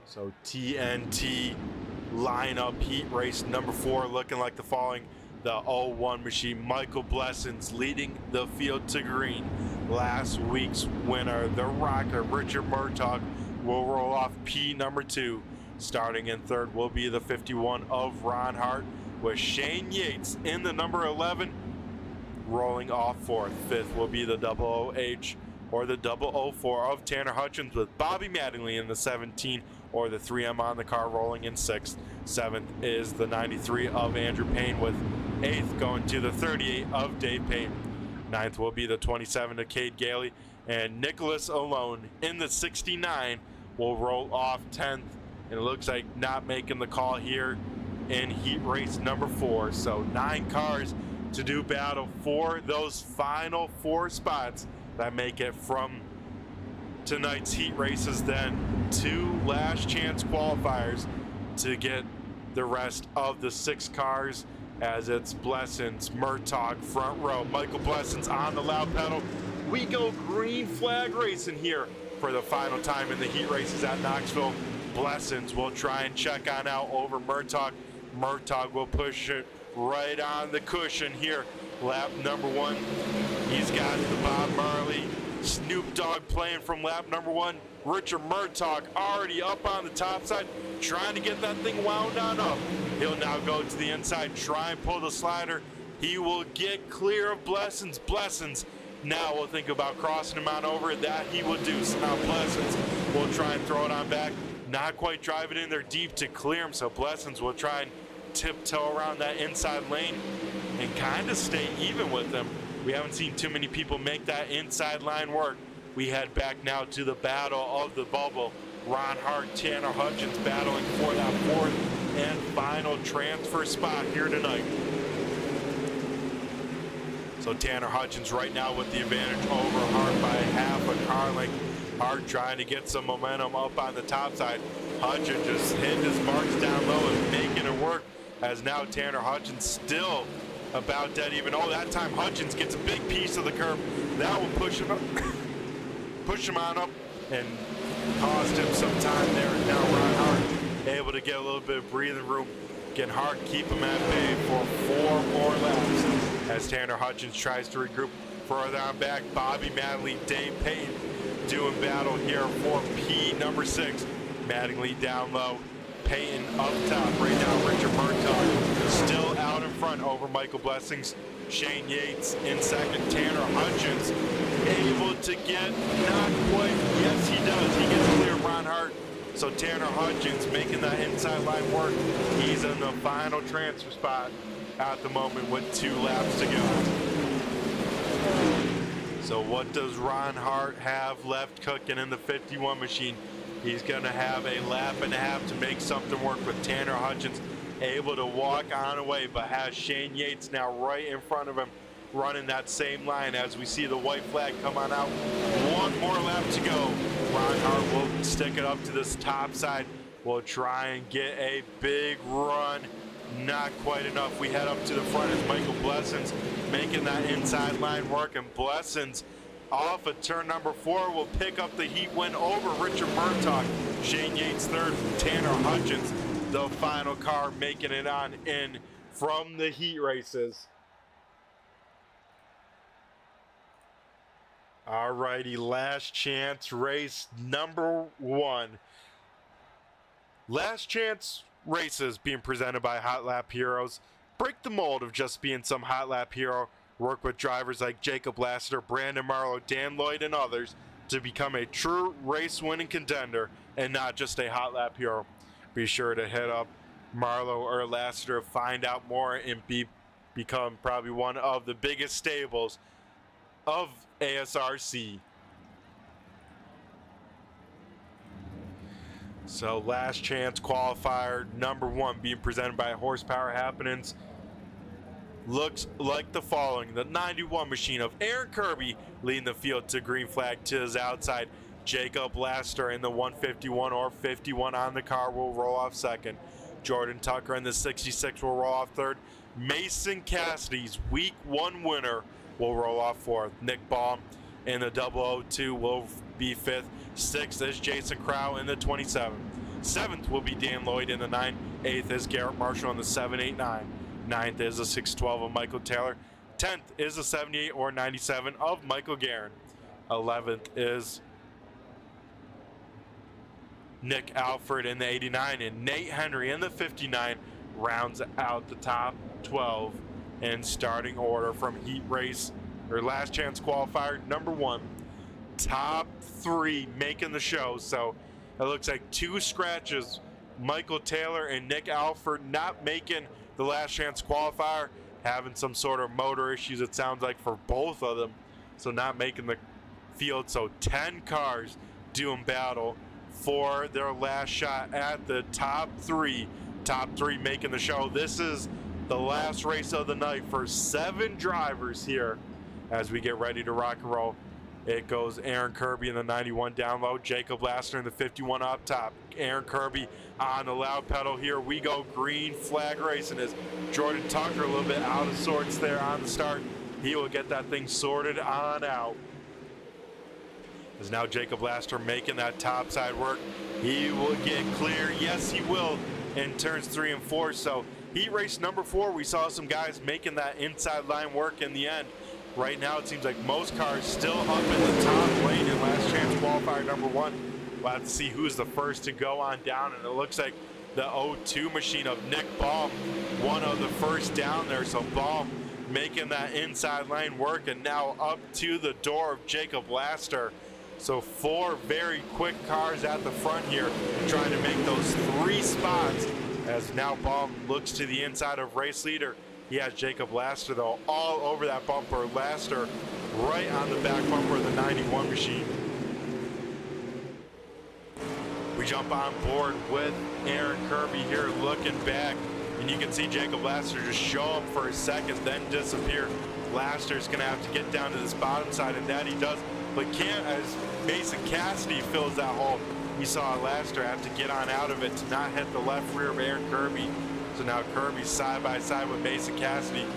So TNT lineup heat race number 4 looking like the following. The 01 machine, Michael Blessings leading the field to green. Last week's winner, the Rocker, Richard Murtaugh, will roll off P number 2. Starting in 3rd will be the 51 of Ron Hart, with Shane Yates in the number 11, rolling off 4th. 5th will be the 00H or the 004 of Tanner Hutchins, with Bobby Mattingly in the 17 or the 3M on the car, rolling in 6th. 7th is the 93 of Andrew Payne, with 8th going to the 38 of Dave Payne. 9th will be the 27 of Cade Gailey, and Nicholas Alone in the 69 will roll off 10th, and it looks like not making the call here in heat race number 4. So 9 cars to do battle for those final 4 spots that make it from tonight's heat races, then 2 last chance qualifiers to get the rest of the 6 cars, as it's Blessings, Murtaugh, front row. Michael Blessings on the loud pedal. We go green flag racing here for the final time in the heat races at Knoxville. Blessings will try and check on out over Murtaugh. Murtaugh will push it right on the cushion here. Lap number 1. He's got the Bob Marley, Snoop Dogg playing from lap number 1. Richard Murtaugh already up on the top side, trying to get that thing wound on up. He'll now go to the inside, try and pull the slider. He will get clear of Blessings. Blessings now will think about crossing him on over. That he will do. So now Blessings will try and throw it on back. Not quite drive it in there deep to clear him. So Blessings will try and tiptoe around that inside lane and kind of stay even with them. We haven't seen too many people make that inside line work. We head back now to the battle of the bubble. Ron Hart, Tanner Hutchins battling for that 4th and final transfer spot here tonight. So Tanner Hutchins right now with the advantage over Hart by half a car length. Hart trying to get some momentum up on the top side. Hutchins just hitting his marks down low and making it work, as now Tanner Hutchins still about dead even. Oh, that time Hutchins gets a big piece of the curb. That will push him up, push him on up and cost him some time there. Now Ron Hart able to get a little bit of breathing room. Can Hart keep him at bay for 4 more laps as Tanner Hutchins tries to regroup. Further on back, Bobby Mattingly, Dave Payton doing battle here for P number 6. Mattingly down low, Payton up top. Right now, Richard Murtaugh still out in front over Michael Blessings. Shane Yates in second. Tanner Hutchins able to get, not quite, yes he does. He gets clear of Ron Hart. So Tanner Hutchins making that inside line work. He's in the final transfer spot at the moment with 2 laps to go. So what does Ron Hart have left cooking in the 51 machine? He's going to have a lap and a half to make something work with Tanner Hutchins able to walk on away, but has Shane Yates now right in front of him running that same line as we see the white flag come on out. 1 more lap to go. Ron Hart will stick it up to this top side. We'll try and get a big run. Not quite enough. We head up to the front as Michael Blessings making that inside line work, and Blessings off of turn number 4 will pick up the heat win over Richard Murtaugh. Shane Yates 3rd, Tanner Hutchins the final car making it on in from the heat races. Alrighty, last chance race number 1. Last chance races being presented by HotLap Heros. Break the mold of just being some HotLap hero. Work with drivers like Jacob Lassiter, Brandon Marlowe, Dan Lloyd, and others to become a true race-winning contender and not just a HotLap hero. Be sure to hit up Marlowe or Lassiter to find out more and become probably one of the biggest stables of ASRC. So last chance qualifier number 1 being presented by Horsepower Happenings looks like the following. The 91 machine of Aaron Kirby leading the field to green flag to his outside. Jacob Laster in the 151 or 51 on the car will roll off second. Jordan Tucker in the 66 will roll off third. Mason Cassidy's week 1 winner will roll off 4th. Nick Baum in the 002 will be 5th. 6th is Jason Crow in the 27. 7th will be Dan Lloyd in the 9. 8th is Garrett Marshall in the 789. 9th is the 612 of Michael Taylor. 10th is the 78 or 97 of Michael Guerin. 11th is Nick Alford in the 89, and Nate Henry in the 59 rounds out the top 12 in starting order from heat race or last chance qualifier number 1. Top 3 making the show. So it looks like 2 scratches. Michael Taylor and Nick Alford not making the last chance qualifier, having some sort of motor issues, it sounds like, for both of them, so not making the field. So 10 cars doing battle for their last shot at the top 3 making the show. This is the last race of the night for 7 drivers here as we get ready to rock and roll. It goes Aaron Kirby in the 91 down low, Jacob Lassner in the 51 up top. Aaron Kirby on the loud pedal. Here we go, green flag racing as Jordan Tucker a little bit out of sorts there on the start. He will get that thing sorted on out. As now Jacob Lassner making that top side work. He will get clear, yes he will, in turns 3 and 4. So heat race number 4, we saw some guys making that inside line work in the end. Right now, it seems like most cars still up in the top lane in last chance qualifier number 1. We'll have to see who's the first to go on down, and it looks like the O2 machine of Nick Baum, one of the first down there. So Baum making that inside lane work, and now up to the door of Jacob Lassner. So 4 very quick cars at the front here, trying to make those 3 spots, as now Baum looks to the inside of race leader. He has Jacob Lassner, though, all over that bumper. Lassner right on the back bumper of the 91 machine. We jump on board with Aaron Kirby here looking back, and you can see Jacob Lassner just show up for a second, then disappear. Lassner's going to have to get down to this bottom side, and that he does. But can't, as Mason Cassidy fills that hole, we saw Lassner have to get on out of it to not hit the left rear of Aaron Kirby. So now Kirby's side by side with Mason Cassidy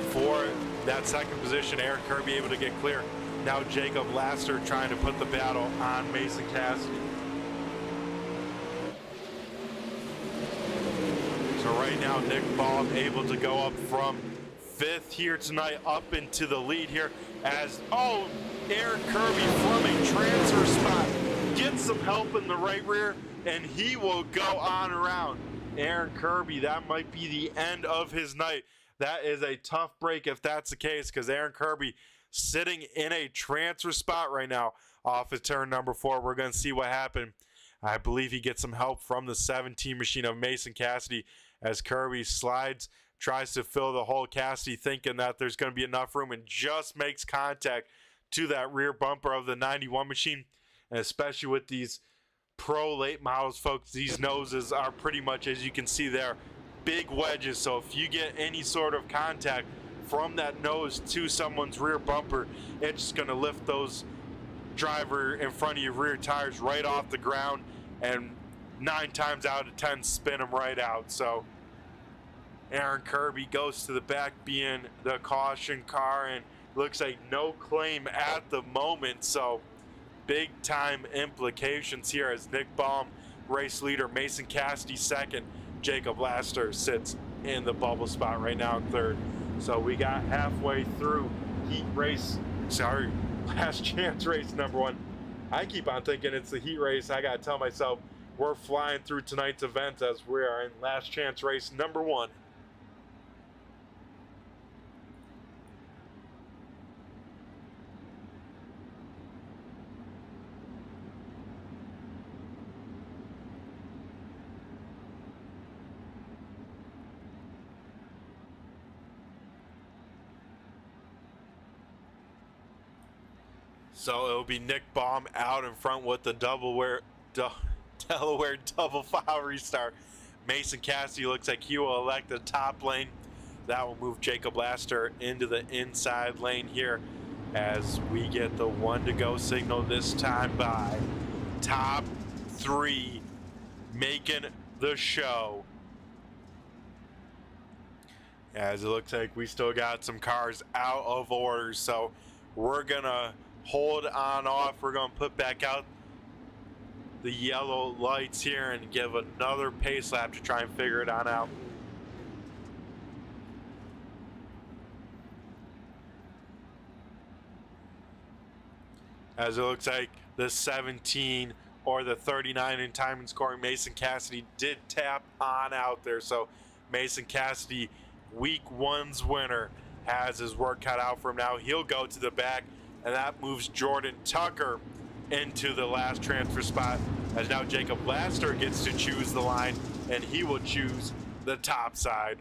for that second position. Aaron Kirby able to get clear. Now Jacob Lassner trying to put the battle on Mason Cassidy. So right now Nick Baum able to go up from 5th here tonight up into the lead here as, Aaron Kirby from a transfer spot gets some help in the right rear, and he will go on around. Aaron Kirby, that might be the end of his night. That is a tough break if that's the case, because Aaron Kirby sitting in a transfer spot right now off of turn number 4. We're going to see what happened. I believe he gets some help from the 17 machine of Mason Cassidy as Kirby slides, tries to fill the hole. Cassidy thinking that there's going to be enough room and just makes contact to that rear bumper of the 91 machine. And especially with these pro late models, folks, these noses are pretty much, as you can see there, big wedges. So if you get any sort of contact from that nose to someone's rear bumper, it's just going to lift those driver in front of your rear tires right off the ground, and 9 times out of 10 spin them right out. So Aaron Kirby goes to the back being the caution car, and looks like no claim at the moment. So big time implications here as Nick Baum, race leader, Mason Cassidy second, Jacob Lassner sits in the bubble spot right now in 3rd. So we got halfway through last chance race number 1. I keep on thinking it's the heat race. I gotta tell myself we're flying through tonight's events as we are in last chance race number 1. So it'll be Nick Baum out in front with the Delaware double file restart. Mason Cassidy looks like he will elect the top lane. That will move Jacob Lassner into the inside lane here as we get the 1 to go signal this time by top 3 making the show. As it looks like we still got some cars out of order, so we're gonna hold on off. We're going to put back out the yellow lights here and give another pace lap to try and figure it on out. As it looks like the 17 or the 39 in time and scoring, Mason Cassidy did tap on out there. So Mason Cassidy, week 1's winner, has his work cut out for him now. He'll go to the back, and that moves Jordan Tucker into the last transfer spot, as now Jacob Lassner gets to choose the line, and he will choose the top side.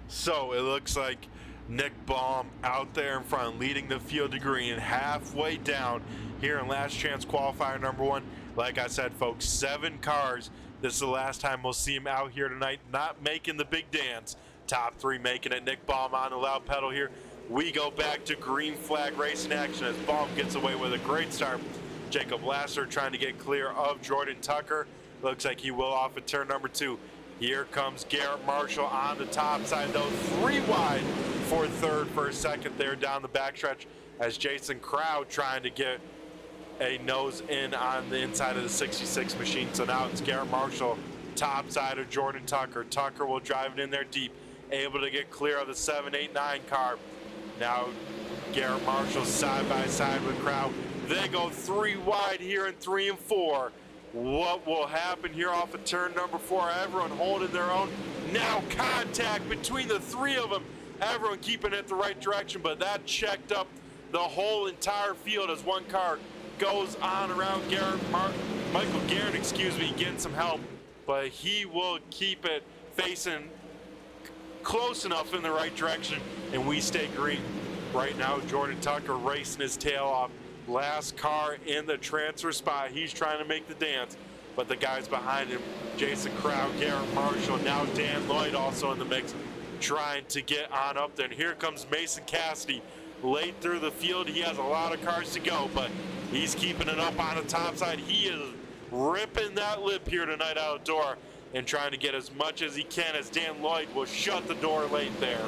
So it looks like Nick Baum out there in front, leading the field to green, halfway down here in last chance qualifier number 1. Like I said, folks, 7 cars. This is the last time we'll see him out here tonight, not making the big dance. Top 3 making it. Nick Baum on the loud pedal here. We go back to green flag racing action as Baum gets away with a great start. Jacob Lasser trying to get clear of Jordan Tucker. Looks like he will off at turn number 2. Here comes Garrett Marshall on the top side, though, 3 wide for third for a second there down the backstretch as Jason Crow trying to get a nose in on the inside of the 66 machine. So now it's Garrett Marshall, top side of Jordan Tucker. Tucker will drive it in there deep, able to get clear of the 789 car. Now Garrett Marshall side by side with Crow. They go 3 wide here in 3 and 4. What will happen here off of turn number 4? Everyone holding their own. Now contact between the 3 of them. Everyone keeping it the right direction, but that checked up the whole entire field as one car goes on around Michael Garrett, getting some help, but he will keep it facing close enough in the right direction, and we stay green. Right now, Jordan Tucker racing his tail off. Last car in the transfer spot. He's trying to make the dance, but the guys behind him, Jason Crow, Garrett Marshall, now Dan Lloyd also in the mix, trying to get on up there. And here comes Mason Cassidy late through the field. He has a lot of cars to go, but he's keeping it up on the top side. He is ripping that lip here tonight out the door and trying to get as much as he can as Dan Lloyd will shut the door late there.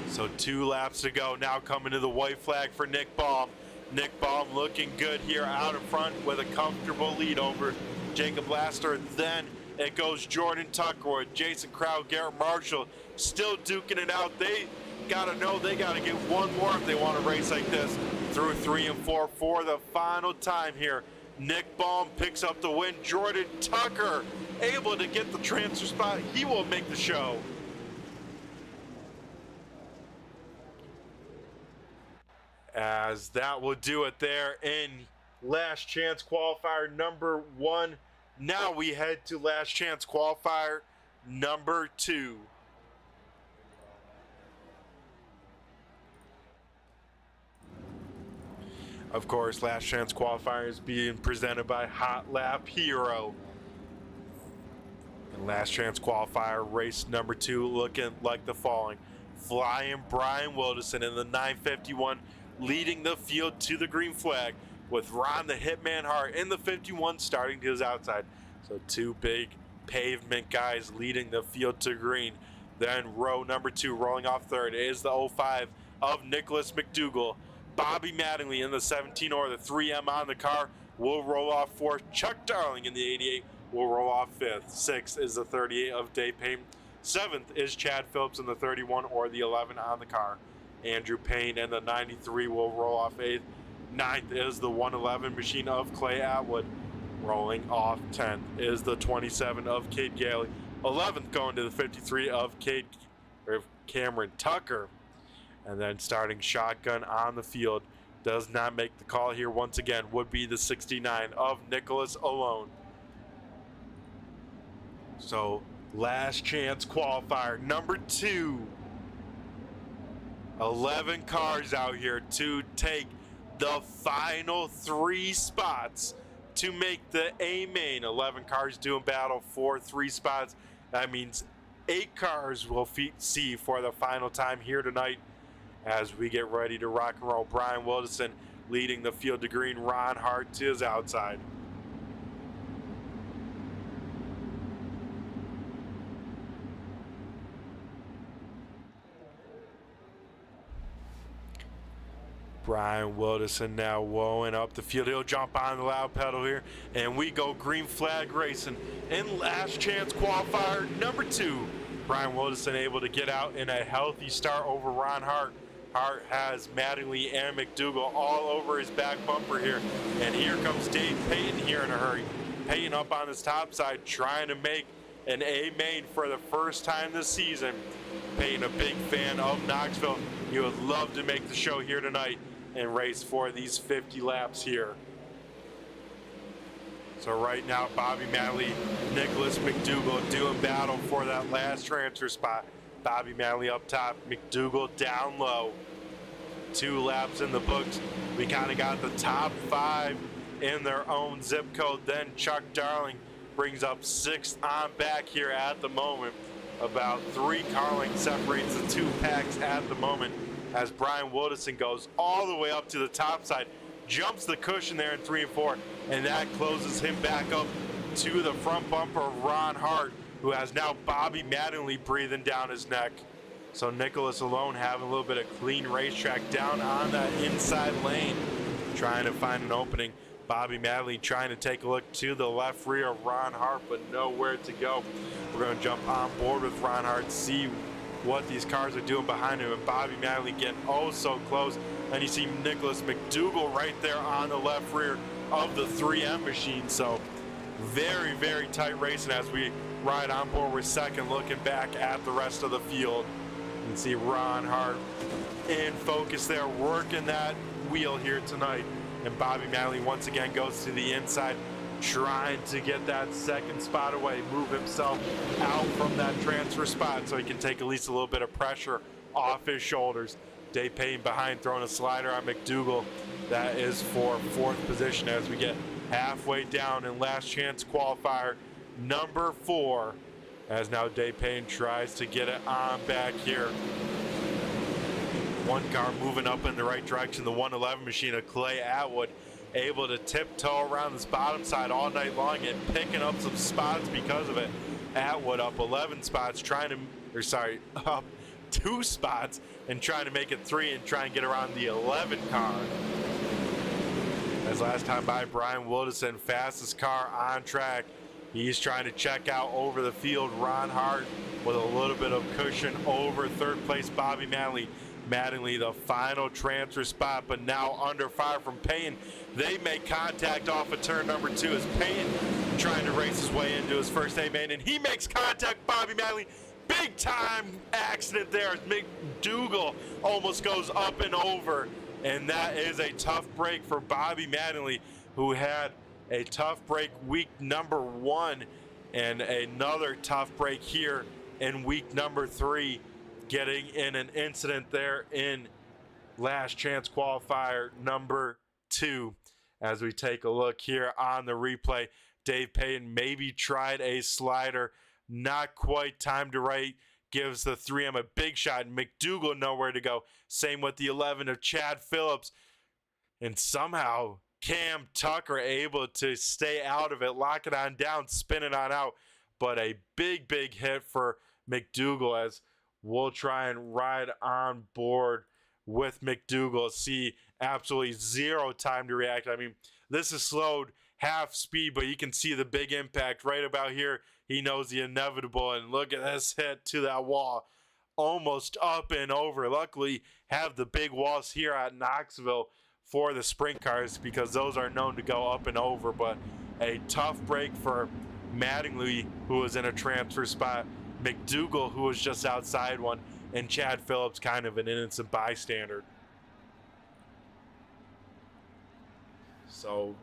So 2 laps to go. Now coming to the white flag for Nick Baum. Nick Baum looking good here out in front with a comfortable lead over Jacob Laster. Then it goes Jordan Tucker with Jason Crow, Garrett Marshall still duking it out. They gotta know they gotta get one more if they want to race like this through 3 and 4 for the final time here. Nick Baum picks up the win. Jordan Tucker able to get the transfer spot. He will make the show. As that will do it there in last chance qualifier number 1. Now we head to last chance qualifier number 2. Of course, last chance qualifier is being presented by HotLap Heros. And last chance qualifier race number 2 looking like the following. Flying Brian Wilderson in the 951 leading the field to the green flag, with Ron the Hitman Hart in the 51 starting to his outside. So 2 big pavement guys leading the field to green. Then row number 2 rolling off third is the 05 of Nicholas McDougall. Bobby Mattingly in the 17 or the 3M on the car will roll off 4th. Chuck Darling in the 88 will roll off 5th. 6th is the 38 of Dave Payne. 7th is Chad Phillips in the 31 or the 11 on the car. Andrew Payne and the 93 will roll off 8th. 9th is the 111 machine of Clay Atwood. Rolling off 10th is the 27 of Cade Galey. 11th going to the 53 of Cameron Tucker. And then starting shotgun on the field, does not make the call here once again, would be the 69 of Nicholas Alone. So last chance qualifier number 2. 11 cars out here to take the final 3 spots to make the A main. 11 cars doing battle for 3 spots. That means 8 cars will see for the final time here tonight as we get ready to rock and roll. Brian Wilderson leading the field to green. Ron Hart to his outside. Brian Wilderson now woeing up the field. He'll jump on the loud pedal here, and we go green flag racing in last chance qualifier number 2. Brian Wilderson able to get out in a healthy start over Ron Hart. Hart has Mattingly and McDougall all over his back bumper here, and here comes Dave Payton here in a hurry. Payton up on his top side trying to make an A main for the first time this season. Payton, a big fan of Knoxville. He would love to make the show here tonight and race for these 50 laps here. So right now, Bobby Mattingly, Nicholas McDougall doing battle for that last transfer spot. Bobby Mattingly up top, McDougall down low. 2 laps in the books. We kind of got the top 5 in their own zip code. Then Chuck Darling brings up 6th on back here at the moment. About 3 car lengths separates the 2 packs at the moment as Brian Wildison goes all the way up to the top side, jumps the cushion there in 3 and 4, and that closes him back up to the front bumper of Ron Hart, who has now Bobby Mattingly breathing down his neck. So Nicholas alone having a little bit of clean racetrack down on that inside lane, trying to find an opening. Bobby Mattingly trying to take a look to the left rear of Ron Hart, but nowhere to go. We're going to jump on board with Ron Hart, see what these cars are doing behind him, and Bobby Mattingly getting oh so close. And you see Nicholas McDougall right there on the left rear of the 3M machine. So very, very tight racing as we ride on board with second, looking back at the rest of the field. You can see Ron Hart in focus there, working that wheel here tonight. And Bobby Mattingly once again goes to the inside, trying to get that second spot away, move himself out from that transfer spot so he can take at least a little bit of pressure off his shoulders. Dave Payne behind, throwing a slider on McDougall. That is for 4th position as we get halfway down in last chance qualifier number 4, as now Dave Payne tries to get it on back here. One car moving up in the right direction, the 111 machine of Clay Atwood, able to tiptoe around this bottom side all night long and picking up some spots because of it. Atwood up 11 spots, up 2 spots and trying to make it 3 and try and get around the 11 car. As last time by, Brian Wildison, fastest car on track. He's trying to check out over the field. Ron Hart with a little bit of cushion over 3rd place Bobby Mattingly, the final transfer spot, but now under fire from Payne. They make contact off of turn number 2 as Payne trying to race his way into his first A main, and he makes contact. Bobby Mattingly, big time accident there as McDougall almost goes up and over, and that is a tough break for Bobby Mattingly, who had a tough break week number 1 and another tough break here in week number 3, getting in an incident there in last chance qualifier number 2. As we take a look here on the replay, Dave Payne maybe tried a slider, not quite timed right, gives the 3M a big shot, and McDougall nowhere to go. Same with the 11 of Chad Phillips, and somehow Cam Tucker able to stay out of it, lock it on down, spin it on out. But a big, big hit for McDougall as we'll try and ride on board with McDougall. See absolutely 0 time to react. I mean, this is slowed half speed, but you can see the big impact right about here. He knows the inevitable, and look at this hit to that wall. Almost up and over. Luckily, have the big walls here at Knoxville for the sprint cars because those are known to go up and over, but a tough break for Mattingly, who was in a transfer spot, McDougall, who was just outside one, and Chad Phillips, kind of an innocent bystander. So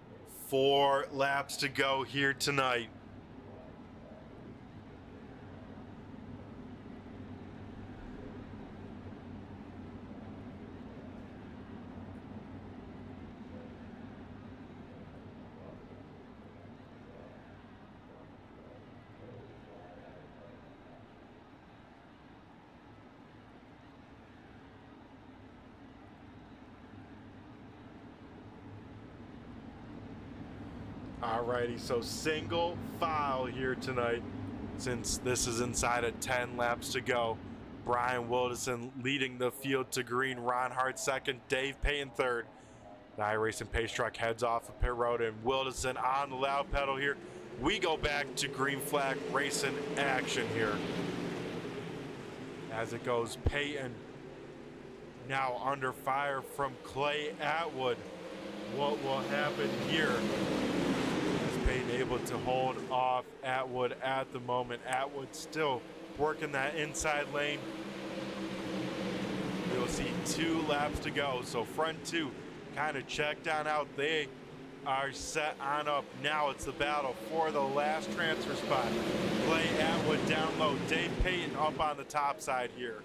4 laps to go here tonight. Alrighty, so single file here tonight since this is inside of 10 laps to go. Brian Wildison leading the field to green, Ron Hart second, Dave Payne third. The iRacing pace truck heads off of pit road, and Wildison on the loud pedal here. We go back to green flag racing action here. As it goes, Payton now under fire from Clay Atwood. What will happen here? Payton able to hold off Atwood at the moment. Atwood still working that inside lane. We'll see 2 laps to go. So front 2 kind of checked on out. They are set on up. Now it's the battle for the last transfer spot. Clay Atwood down low. Dave Payton up on the top side here.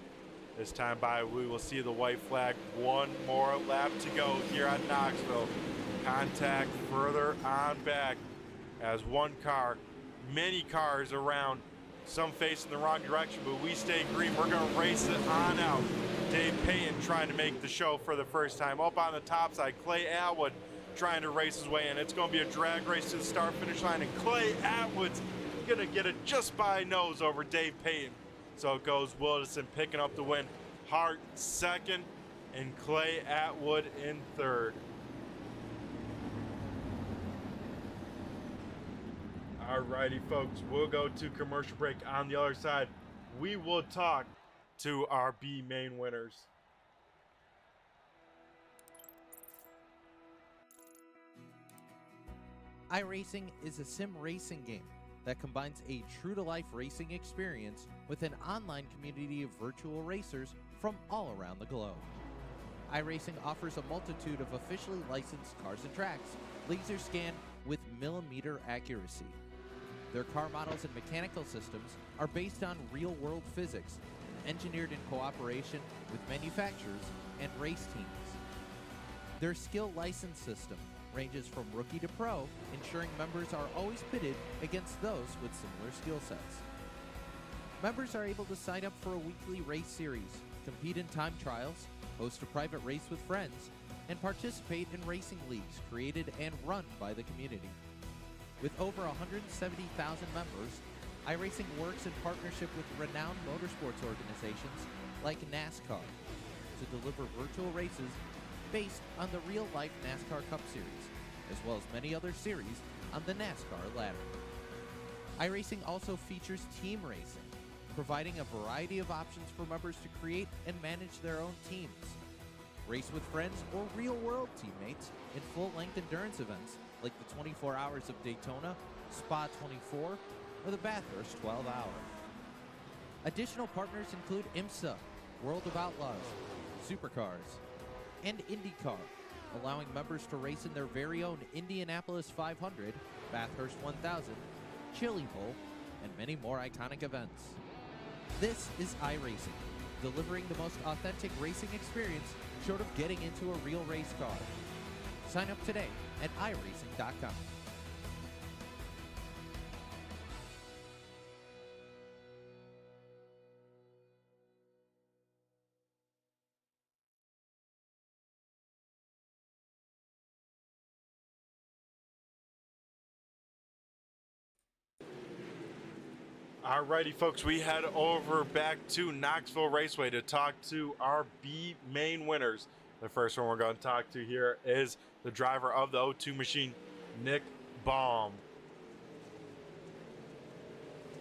This time by, we will see the white flag. 1 more lap to go here at Knoxville. contact further on back as one car, many cars around, some facing the wrong direction, but we stay green. We're going to race it on out. Dave Payton trying to make the show for the first time. Up on the top side, Clay Atwood trying to race his way in. It's going to be a drag race to the start finish line, and Clay Atwood's going to get it just by nose over Dave Payton. So it goes Wilderson picking up the win. Hart second, and Clay Atwood in third. Alrighty, folks, we'll go to commercial break. On the other side, we will talk to our B main winners.
iRacing is a sim racing game that combines a true-to-life racing experience with an online community of virtual racers from all around the globe. iRacing offers a multitude of officially licensed cars and tracks, laser scanned with millimeter accuracy. Their car models and mechanical systems are based on real-world physics, engineered in cooperation with manufacturers and race teams. Their skill license system ranges from rookie to pro, ensuring members are always pitted against those with similar skill sets. Members are able to sign up for a weekly race series, compete in time trials, host a private race with friends, and participate in racing leagues created and run by the community. With over 170,000 members, iRacing works in partnership with renowned motorsports organizations like NASCAR to deliver virtual races based on the real-life NASCAR Cup Series, as well as many other series on the NASCAR ladder. iRacing also features team racing, providing a variety of options for members to create and manage their own teams. Race with friends or real-world teammates in full-length endurance events like the 24 Hours of Daytona, Spa 24, or the Bathurst 12 Hour. Additional partners include IMSA, World of Outlaws, Supercars, and IndyCar, allowing members to race in their very own Indianapolis 500, Bathurst 1000, Chili Bowl, and many more iconic events. This is iRacing, delivering the most authentic racing experience short of getting into a real race car. Sign up today at iRacing.com.
Alrighty, folks, we head over back to Knoxville Raceway to talk to our B main winners. The first one we're going to talk to here is the driver of the O2 machine, Nick Baum.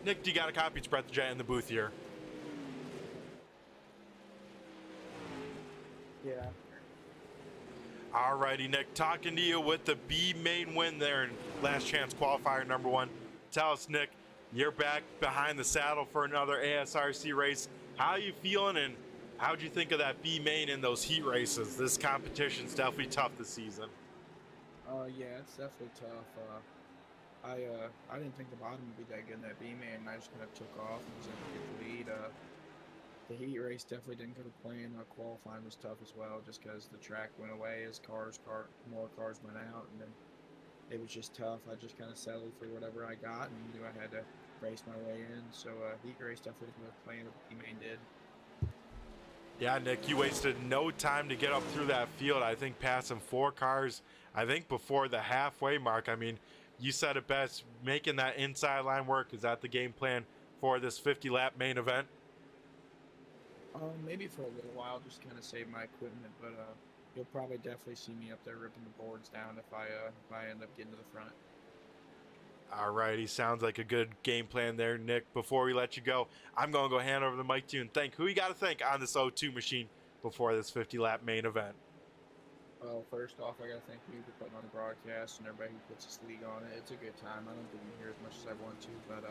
Nick, do you got a copy? It's Brett the Jet in the booth here.
Yeah.
Alrighty, Nick, talking to you with the B main win there in last chance qualifier number 1. Tell us, Nick, you're back behind the saddle for another ASRC race. How are you feeling, and how'd you think of that B main in those heat races? This competition's definitely tough this season.
Yeah, it's definitely tough. I didn't think the bottom would be that good in that B main. I just kind of took off and was able to get the lead. The heat race definitely didn't go to plan. Qualifying was tough as well, just because the track went away as more cars went out, and then it was just tough. I just kind of settled for whatever I got and knew I had to race my way in. So heat race definitely didn't go to plan, but the B main did.
Yeah, Nick, you wasted no time to get up through that field. I think passing 4 cars, I think before the halfway mark. I mean, you said it best, making that inside line work. Is that the game plan for this 50-lap main event?
Maybe for a little while, just kind of save my equipment, but you'll probably definitely see me up there ripping the boards down if I end up getting to the front.
Alrighty, sounds like a good game plan there, Nick. Before we let you go, I'm going to go hand over the mic to you and thank who you got to thank on this O2 machine before this 50-lap main event.
Well, first off, I got to thank you for putting on the broadcast and everybody who puts this league on it. It's a good time. I don't get in here as much as I want to, but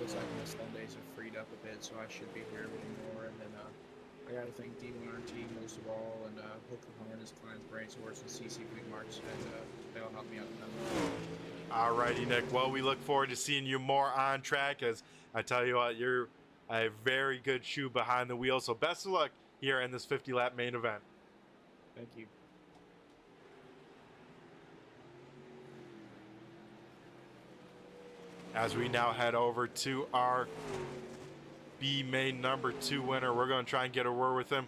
looks like my Sundays have freed up a bit, so I should be here a little more. And then I got to thank D1RT most of all, and Hook the Harness, Klein's Brainsource, and CC Big Marks, and they'll help me out.
Alrighty, Nick. Well, we look forward to seeing you more on track, as I tell you what, you're a very good shoe behind the wheel. So best of luck here in this 50-lap main event.
Thank you.
as we now head over to our B main number 2 winner. We're going to try and get a word with him.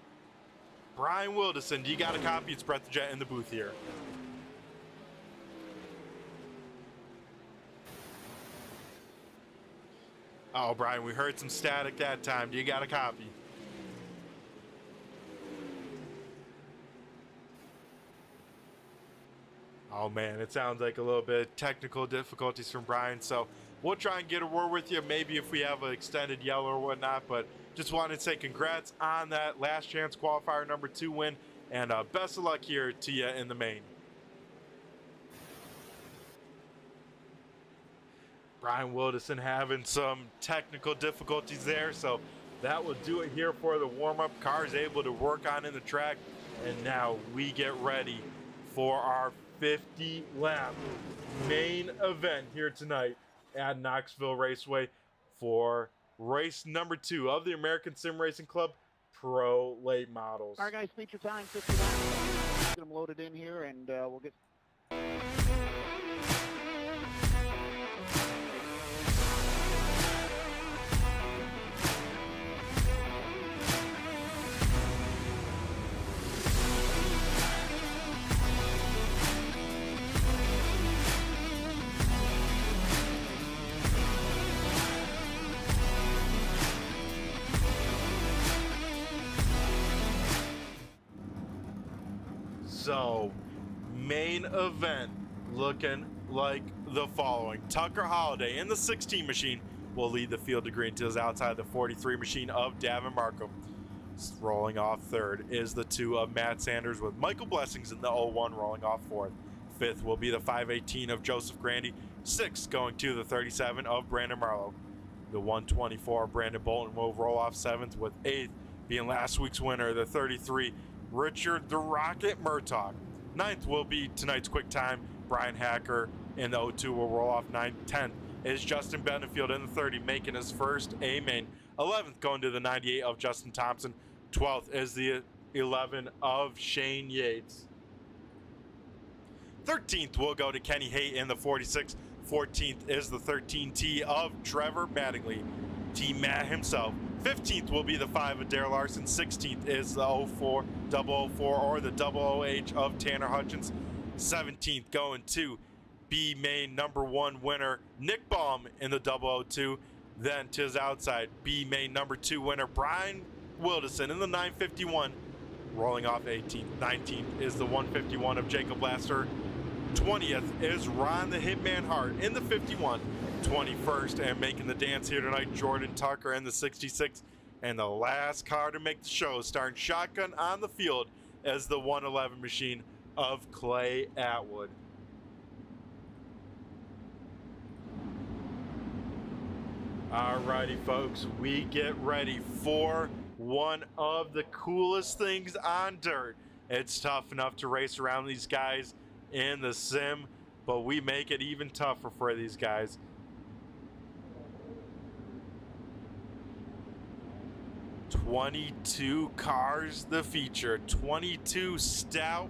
Brian Wilderson, do you got a copy? It's Brett the Jet in the booth here. Oh, Brian, we heard some static that time. Do you got a copy? Oh, man, it sounds like a little bit of technical difficulties from Brian, so we'll try and get a word with you, maybe if we have an extended yell or whatnot, but just wanted to say congrats on that last chance qualifier number 2 win, and best of luck here to you in the main. Brian Wilderson having some technical difficulties there, so that will do it here for the warm-up. Cars able to work on in the track, and now we get ready for our 50-lap main event here tonight at Knoxville Raceway for race number 2 of the American Sim Racing Club Pro Late Models.
All right, guys, feature time, 50 laps. Get them loaded in here, and we'll get...
So, main event looking like the following. Tucker Holliday in the 16 machine will lead the field to green to his outside the 43 machine of Davin Markham. Rolling off third is the 2 of Matt Sanders, with Michael Blessings in the 01 rolling off fourth. Fifth will be the 518 of Joseph Grandy. Sixth going to the 37 of Brandon Marlowe. The 124 of Brandon Bolton will roll off seventh, with eighth being last week's winner, the 33 Richard the Rocket Murtaugh. Ninth will be tonight's quick time. Brian Hacker in the 02 will roll off ninth. 10th is Justin Benefield in the 30, making his first A main. 11th going to the 98 of Justin Thompson. 12th is the 11 of Shane Yates. 13th will go to Kenny Haight in the 46. 14th is the 13T of Trevor Mattingly, T-Matt himself. 15th will be the 5 of Darrell Larson. 16th is the 04, 004, or the 00H of Tanner Hutchins. 17th going to B main number 1 winner Nick Baum in the 002. Then to his outside, B main number 2 winner Brian Wilderson in the 951, rolling off 18th. 19th is the 151 of Jacob Laster. 20th is Ron the Hitman Hart in the 51. 21st and making the dance here tonight, Jordan Tucker in the 66. And the last car to make the show, starting shotgun on the field, as the 111 machine of Clay Atwood. Alrighty, folks, we get ready for one of the coolest things on dirt. It's tough enough to race around these guys in the sim, but we make it even tougher for these guys. "22 cars the feature, 22 stout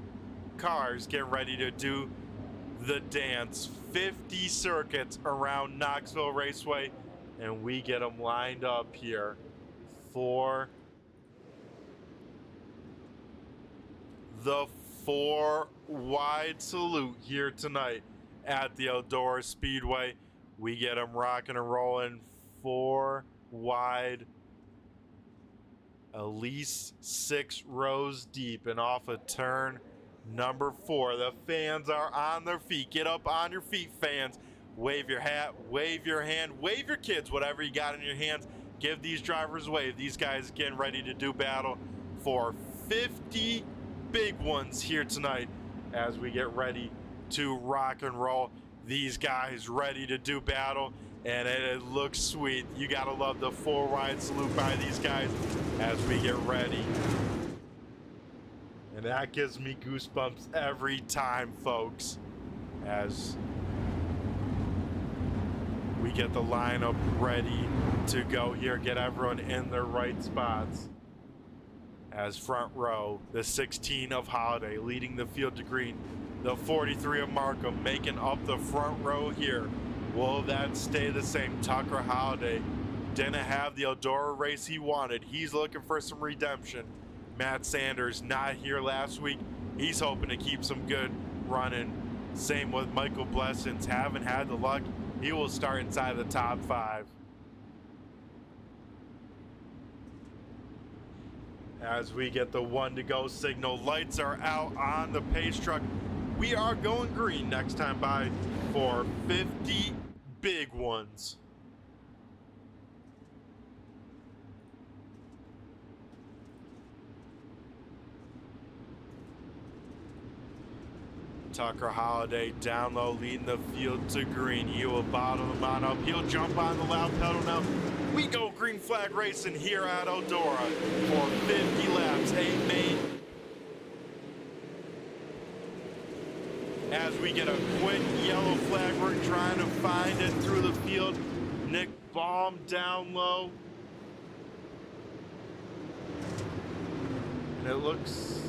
cars get ready to do the dance. 50 circuits around Knoxville Raceway, and we get them lined up here for the 4 wide salute here tonight at the Eldora Speedway. We get them rocking and rolling 4 wide, at least 6 rows deep, and off of turn number 4. The fans are on their feet. Get up on your feet, fans. Wave your hat, wave your hand, wave your kids, whatever you got in your hands. Give these drivers a wave. These guys getting ready to do battle for 50 big ones here tonight as we get ready to rock and roll. These guys ready to do battle, and it looks sweet. You gotta love the 4 wide salute by these guys as we get ready. And that gives me goosebumps every time, folks, as we get the lineup ready to go here, get everyone in their right spots. As front row, the 16 of Holiday leading the field to green, the 43 of Markham making up the front row here Will that stay the same? Tucker Holiday didn't have the Eldora race he wanted. He's looking for some redemption. Matt Sanders not here last week. He's hoping to keep some good running. Same with Michael Blessings. Haven't had the luck. He will start inside the top 5. As we get the 1 to go signal, lights are out on the pace truck. We are going green next time by for 50 big ones. Tucker Holiday down low, leading the field to green. He will bottom him on up. He'll jump on the loud pedal now. We go green flag racing here at Eldora for 50 laps. Main. As we get a quick yellow flag, we're trying to find it through the field. Nick Baum down low. And it looks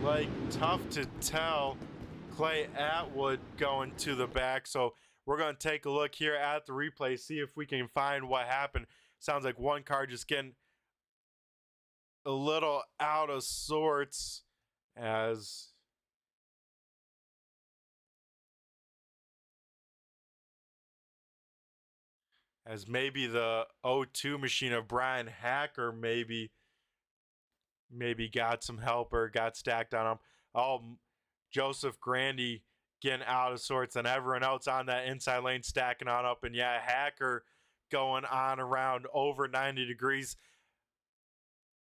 like tough to tell. Clay Atwood going to the back, so we're going to take a look here at the replay, see if we can find what happened. Sounds like one car just getting a little out of sorts as maybe the O2 machine of Brian Hacker maybe got some help or got stacked on him. Oh, Joseph Grandy getting out of sorts, and everyone else on that inside lane stacking on up. And yeah, Hacker going on around over 90 degrees.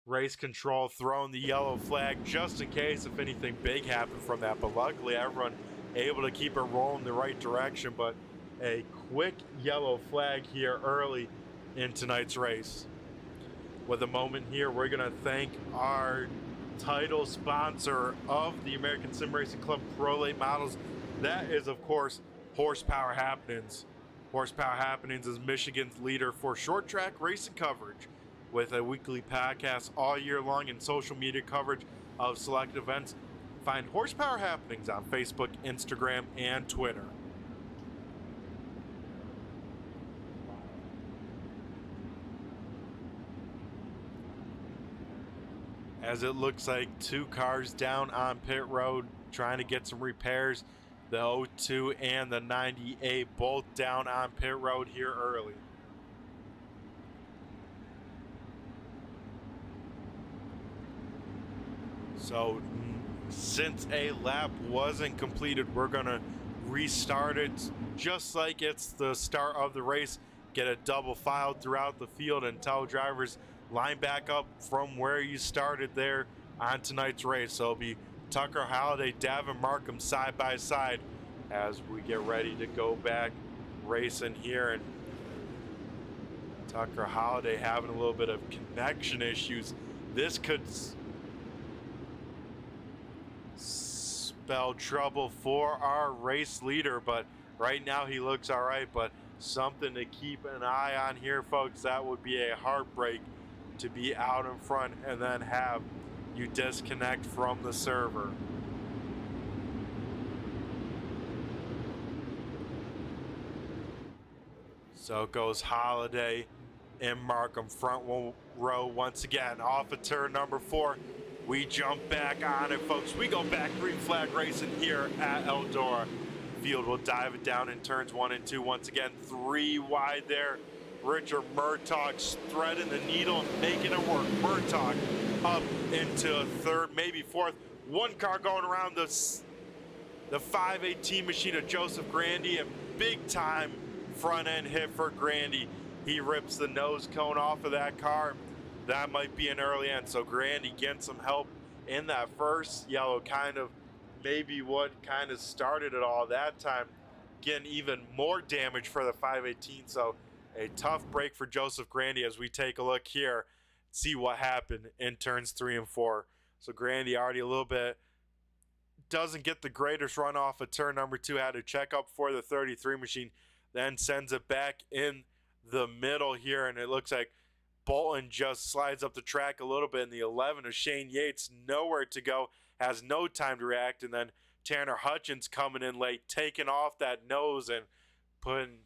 Race control throwing the yellow flag just in case if anything big happened from that. But luckily, everyone able to keep it rolling the right direction. But a quick yellow flag here early in tonight's race. With a moment here, we're going to thank our title sponsor of the American Sim Racing Club Pro Late Models. That is, of course, Horsepower Happenings. Horsepower Happenings is Michigan's leader for short track racing coverage, with a weekly podcast all year long and social media coverage of select events. Find Horsepower Happenings on Facebook, Instagram, and Twitter. As it looks like 2 cars down on pit road trying to get some repairs. The 02 and the 98 both down on pit road here early. So since a lap wasn't completed, we're gonna restart it just like it's the start of the race. Get a double file throughout the field and tell drivers line back up from where you started there on tonight's race. So it'll be Tucker Holiday, Davin Markham side by side as we get ready to go back racing here. And Tucker Holiday having a little bit of connection issues. This could spell trouble for our race leader, but right now he looks all right. But something to keep an eye on here, folks. That would be a heartbreak to be out in front and then have you disconnect from the server. So goes Holiday and Markham front row once again off of turn number 4. We jump back on it, folks. We go back green flag racing here at Eldora. Field will dive it down in turns 1 and 2 once again. 3 wide there. Richard Murtaugh threading the needle and making it work. Murtaugh up into 3rd, maybe 4th. One car going around the 518 machine of Joseph Grandy, and big time front end hit for Grandy. He rips the nose cone off of that car. That might be an early end. So Grandy getting some help in that first yellow, kind of maybe what kind of started it all that time, getting even more damage for the 518. So a tough break for Joseph Grandy as we take a look here, see what happened in turns 3 and 4. So Grandy already a little bit doesn't get the greatest run off of turn number 2, had to check up for the 33 machine, then sends it back in the middle here, and it looks like Bolton just slides up the track a little bit in the 11 of Shane Yates, nowhere to go, has no time to react, and then Tanner Hutchins coming in late, taking off that nose and putting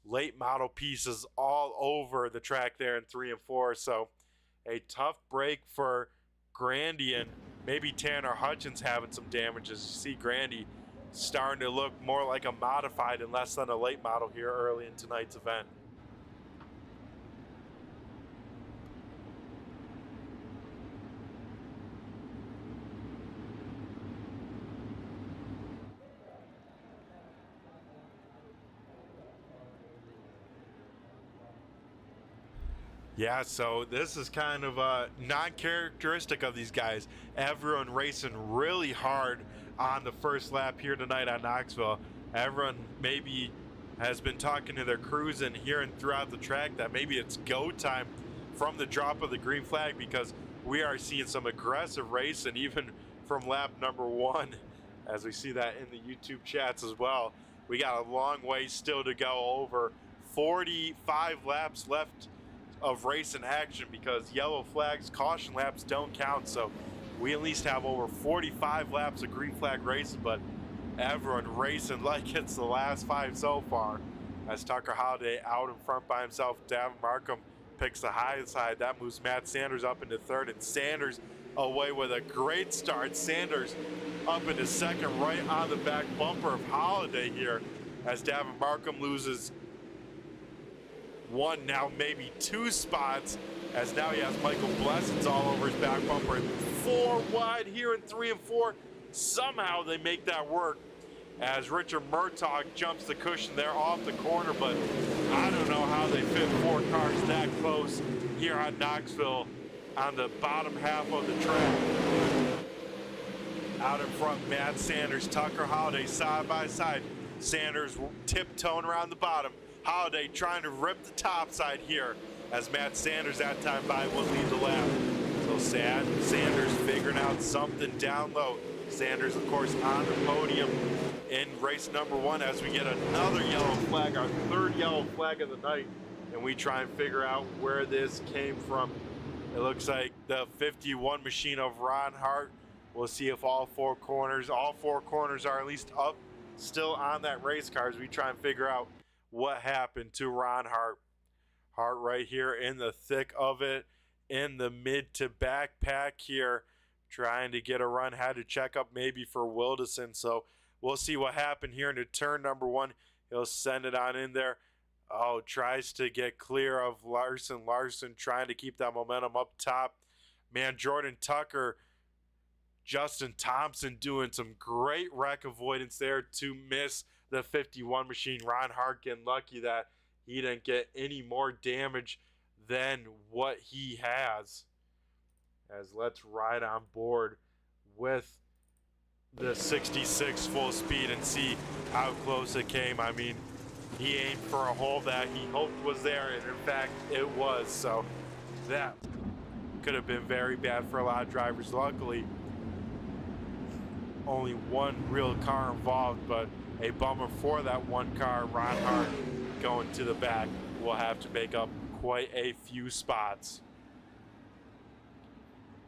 late model pieces all over the track there in 3 and 4. So a tough break for Grandy, and maybe Tanner Hutchins having some damages. You see Grandy starting to look more like a modified and less than a late model here early in tonight's event. Yeah, so this is kind of non-characteristic of these guys. Everyone racing really hard on the first lap here tonight on Knoxville. Everyone maybe has been talking to their crews and hearing throughout the track that maybe it's go time from the drop of the green flag, because we are seeing some aggressive racing even from lap number 1, as we see that in the YouTube chats as well. We got a long way still to go, over 45 laps left of racing action, because yellow flags, caution laps don't count. So we at least have over 45 laps of green flag racing, but everyone racing like it's the last 5 so far, as Tucker Holliday out in front by himself. Davin Markham picks the high side. That moves Matt Sanders up into 3rd, and Sanders away with a great start. Sanders up into 2nd, right on the back bumper of Holliday here, as Davin Markham loses 1, now maybe 2 spots, as now he has Michael Blessings all over his back bumper. And 4 wide here in 3 and 4. Somehow they make that work, as Richard Murtaugh jumps the cushion there off the corner, but I don't know how they fit 4 cars that close here on Knoxville on the bottom half of the track. Out in front, Matt Sanders, Tucker Holliday side by side. Sanders tiptoeing around the bottom. Holliday trying to rip the top side here, as Matt Sanders that time by will lead the lap. So Sanders figuring out something down low. Sanders, of course, on the podium in race number 1, as we get another yellow flag, our 3rd yellow flag of the night, and we try and figure out where this came from. It looks like the 51 machine of Ron Hart. We'll see if all four corners are at least up still on that race car, as we try and figure out what happened to Ron Hart. Hart right here in the thick of it, in the mid to back pack here, trying to get a run. Had to check up maybe for Wildison. So we'll see what happened here into turn number 1. He'll send it on in there. Oh, tries to get clear of Larson. Larson trying to keep that momentum up top. Man, Jordan Tucker, Justin Thompson doing some great wreck avoidance there to miss the 51 machine. Ron Hart getting lucky that he didn't get any more damage than what he has. As let's ride on board with the 66 full speed and see how close it came. I mean, he aimed for a hole that he hoped was there, and in fact it was. So that could have been very bad for a lot of drivers. Luckily, only one real car involved, but a bummer for that one car. Ron Hart going to the back will have to make up quite a few spots.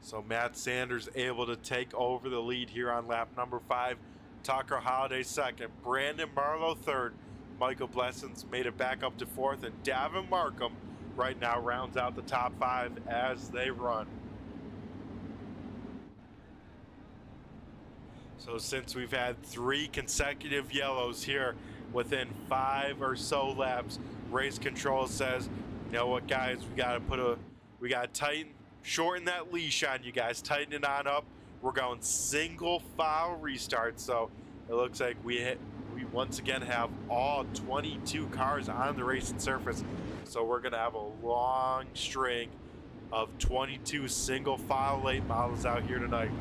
So Matt Sanders able to take over the lead here on lap number 5. Tucker Holliday 2nd, Brandon Barlow 3rd, Michael Blessings made it back up to 4th, and Davin Markham right now rounds out the top 5 as they run. So since we've had 3 consecutive yellows here within 5 or so laps, race control says, you know what, guys, we gotta tighten, shorten that leash on you guys, tighten it on up. We're going single file restart. So it looks like we once again have all 22 cars on the racing surface. So we're gonna have a long string of 22 single file late models out here tonight.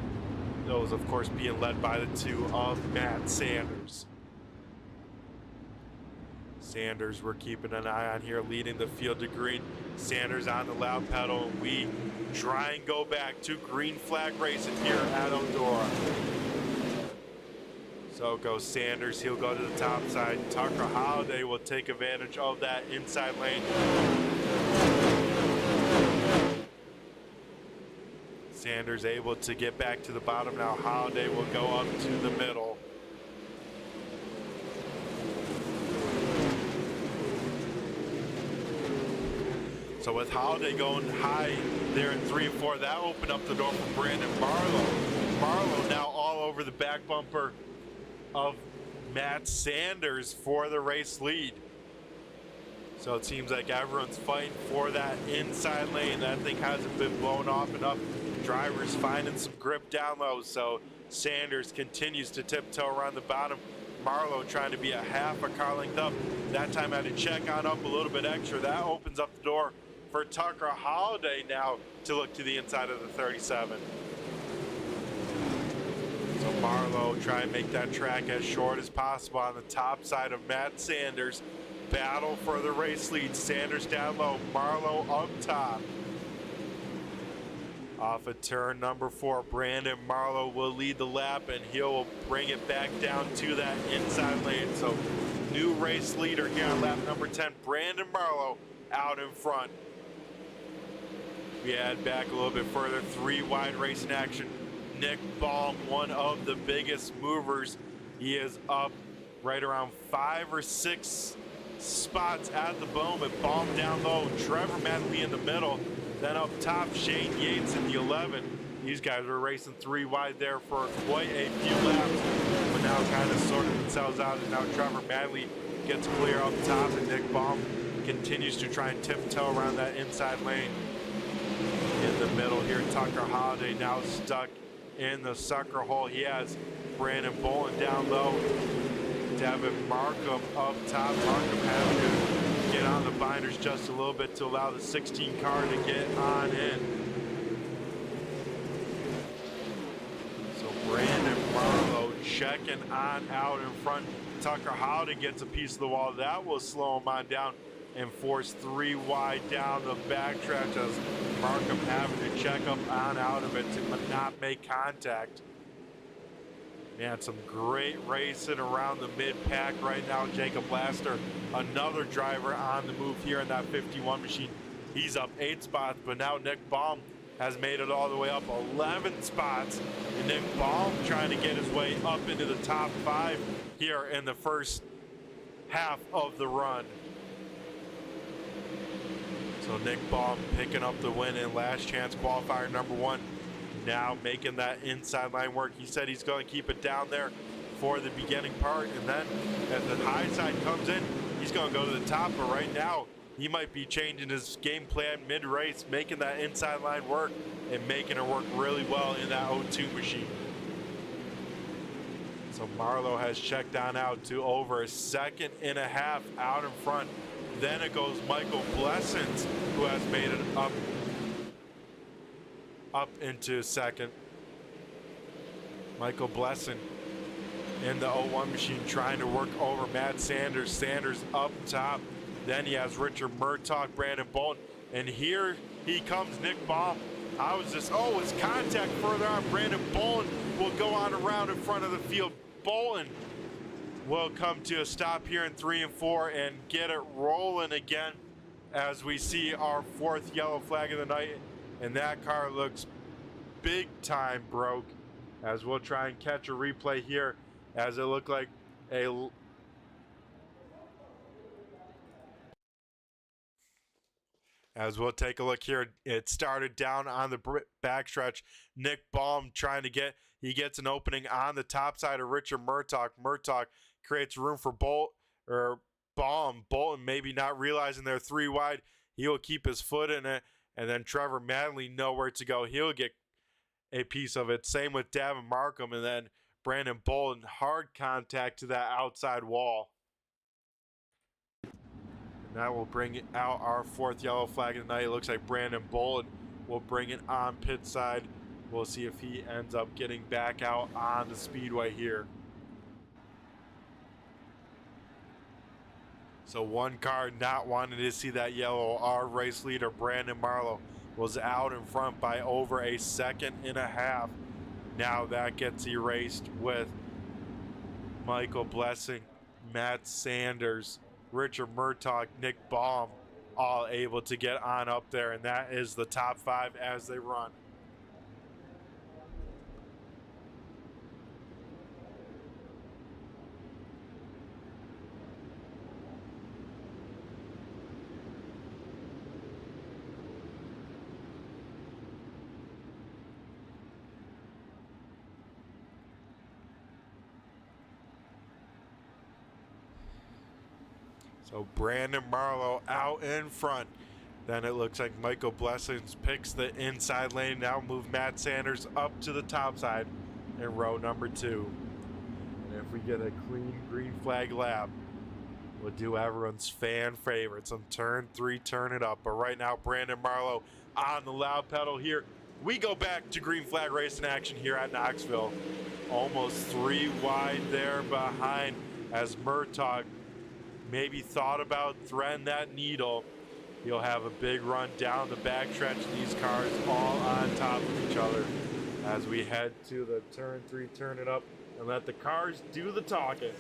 Those, of course, being led by the 2 of Matt Sanders. Sanders, we're keeping an eye on here, leading the field to green. Sanders on the loud pedal. We try and go back to green flag racing here at Eldora. So goes Sanders. He'll go to the top side. Tucker Holliday will take advantage of that inside lane. Sanders able to get back to the bottom now. Holliday will go up to the middle. So with Holiday going high there in 3 and 4, that opened up the door for Brandon Marlowe. Marlowe now all over the back bumper of Matt Sanders for the race lead. So it seems like everyone's fighting for that inside lane. That thing hasn't been blown off enough. Drivers finding some grip down low. So Sanders continues to tiptoe around the bottom. Marlowe trying to be a half a car length up. That time had to check on up a little bit extra. That opens up the door for Tucker Holiday now to look to the inside of the 37. So Marlowe try and make that track as short as possible on the top side of Matt Sanders. Battle for the race lead. Sanders down low, Marlowe up top. Off of turn number 4, Brandon Marlowe will lead the lap, and he'll bring it back down to that inside lane. So new race leader here on lap number 10, Brandon Marlowe out in front. We add back a little bit further, 3 wide racing action. Nick Baum, one of the biggest movers. He is up right around 5 or 6 spots at the moment. Baum down low, Trevor Madley in the middle. Then up top, Shane Yates in the 11. These guys were racing 3 wide there for quite a few laps, but now kind of sorting themselves out. And now Trevor Madley gets clear up top, and Nick Baum continues to try and tiptoe around that inside lane. In the middle here, Tucker Holiday now stuck in the sucker hole. He has Brandon Bolin down low. Devin Markham up top. Markham having to get on the binders just a little bit to allow the 16 car to get on in. So Brandon Marlowe checking on out in front. Tucker Holiday gets a piece of the wall. That will slow him on down and force 3 wide down the backstretch as Markham having to check up on out of it to not make contact. Man, some great racing around the mid-pack right now. Jacob Laster, another driver on the move here in that 51 machine. He's up 8 spots, but now Nick Baum has made it all the way up 11 spots. And Nick Baum trying to get his way up into the top 5 here in the first half of the run. So Nick Baum picking up the win in last chance qualifier number 1. Now making that inside line work. He said he's going to keep it down there for the beginning part, and then as the high side comes in, he's going to go to the top. But right now, he might be changing his game plan mid-race, making that inside line work and making it work really well in that O2 machine. So Marlowe has checked on out to over 1.5 seconds out in front. Then it goes Michael Blessings, who has made it up into second. Michael Blessing in the 01 machine trying to work over Matt Sanders. Sanders up top. Then he has Richard Murtaugh, Brandon Bolton, and here he comes, Nick Baum. I was just, it's contact further on. Brandon Bolton will go on around in front of the field. Bolton will come to a stop here in 3 and 4 and get it rolling again as we see our 4th yellow flag of the night. And that car looks big time broke, as we'll try and catch a replay here as it looked like as we'll take a look here. It started down on the backstretch. Nick Baum trying to he gets an opening on the top side of Richard Murtaugh. Murtaugh creates room for Baum. Bolton maybe not realizing they're 3 wide. He will keep his foot in it. And then Trevor Madley nowhere to go. He'll get a piece of it. Same with Davin Markham. And then Brandon Bolton, hard contact to that outside wall. And that will bring out our 4th yellow flag of the night. It looks like Brandon Bolton will bring it on pit side. We'll see if he ends up getting back out on the speedway here. So one car not wanting to see that yellow, our race leader, Brandon Marlowe, was out in front by over 1.5 seconds. Now that gets erased with Michael Blessing, Matt Sanders, Richard Murtaugh, Nick Baum, all able to get on up there. And that is the top 5 as they run. So Brandon Marlowe out in front. Then it looks like Michael Blessings picks the inside lane. Now move Matt Sanders up to the top side in row number 2. And if we get a clean green flag lap, we'll do everyone's fan favorites on turn 3, turn it up. But right now, Brandon Marlowe on the loud pedal here. We go back to green flag racing action here at Knoxville. Almost 3 wide there behind as Murtaugh maybe thought about threading that needle. He'll have a big run down the backstretch. These cars all on top of each other as we head to the turn 3, turn it up, and let the cars do the talking.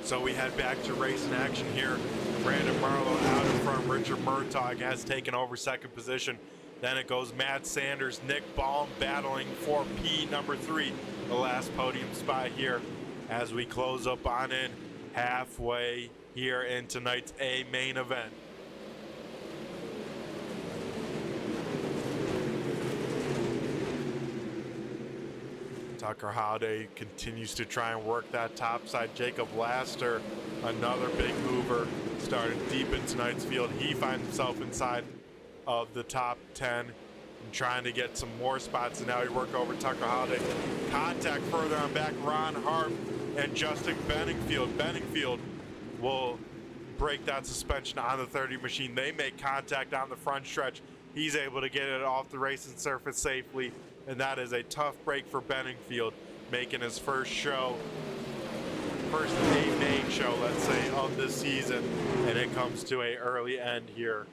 So we head back to racing action here. Brandon Marlowe out in front. Richard Murtaugh has taken over second position. Then it goes Matt Sanders, Nick Baum battling for P number 3, the last podium spot here as we close up on in halfway here in tonight's A main event. Tucker Holiday continues to try and work that top side. Jacob Laster, another big mover, started deep in tonight's field. He finds himself inside of the top 10 and trying to get some more spots, and now he work over Tucker Holiday. Contact further on back, Ron Harp and Justin Benningfield. Benningfield will break that suspension on the 30 machine. They make contact on the front stretch. He's able to get it off the racing surface safely, and that is a tough break for Benningfield, making his first show, first main show, let's say, of this season, and it comes to a early end here.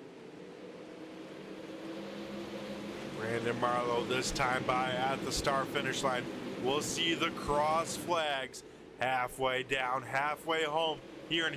Brandon Marlowe this time by at the start finish line. We'll see the cross flags halfway down, halfway home here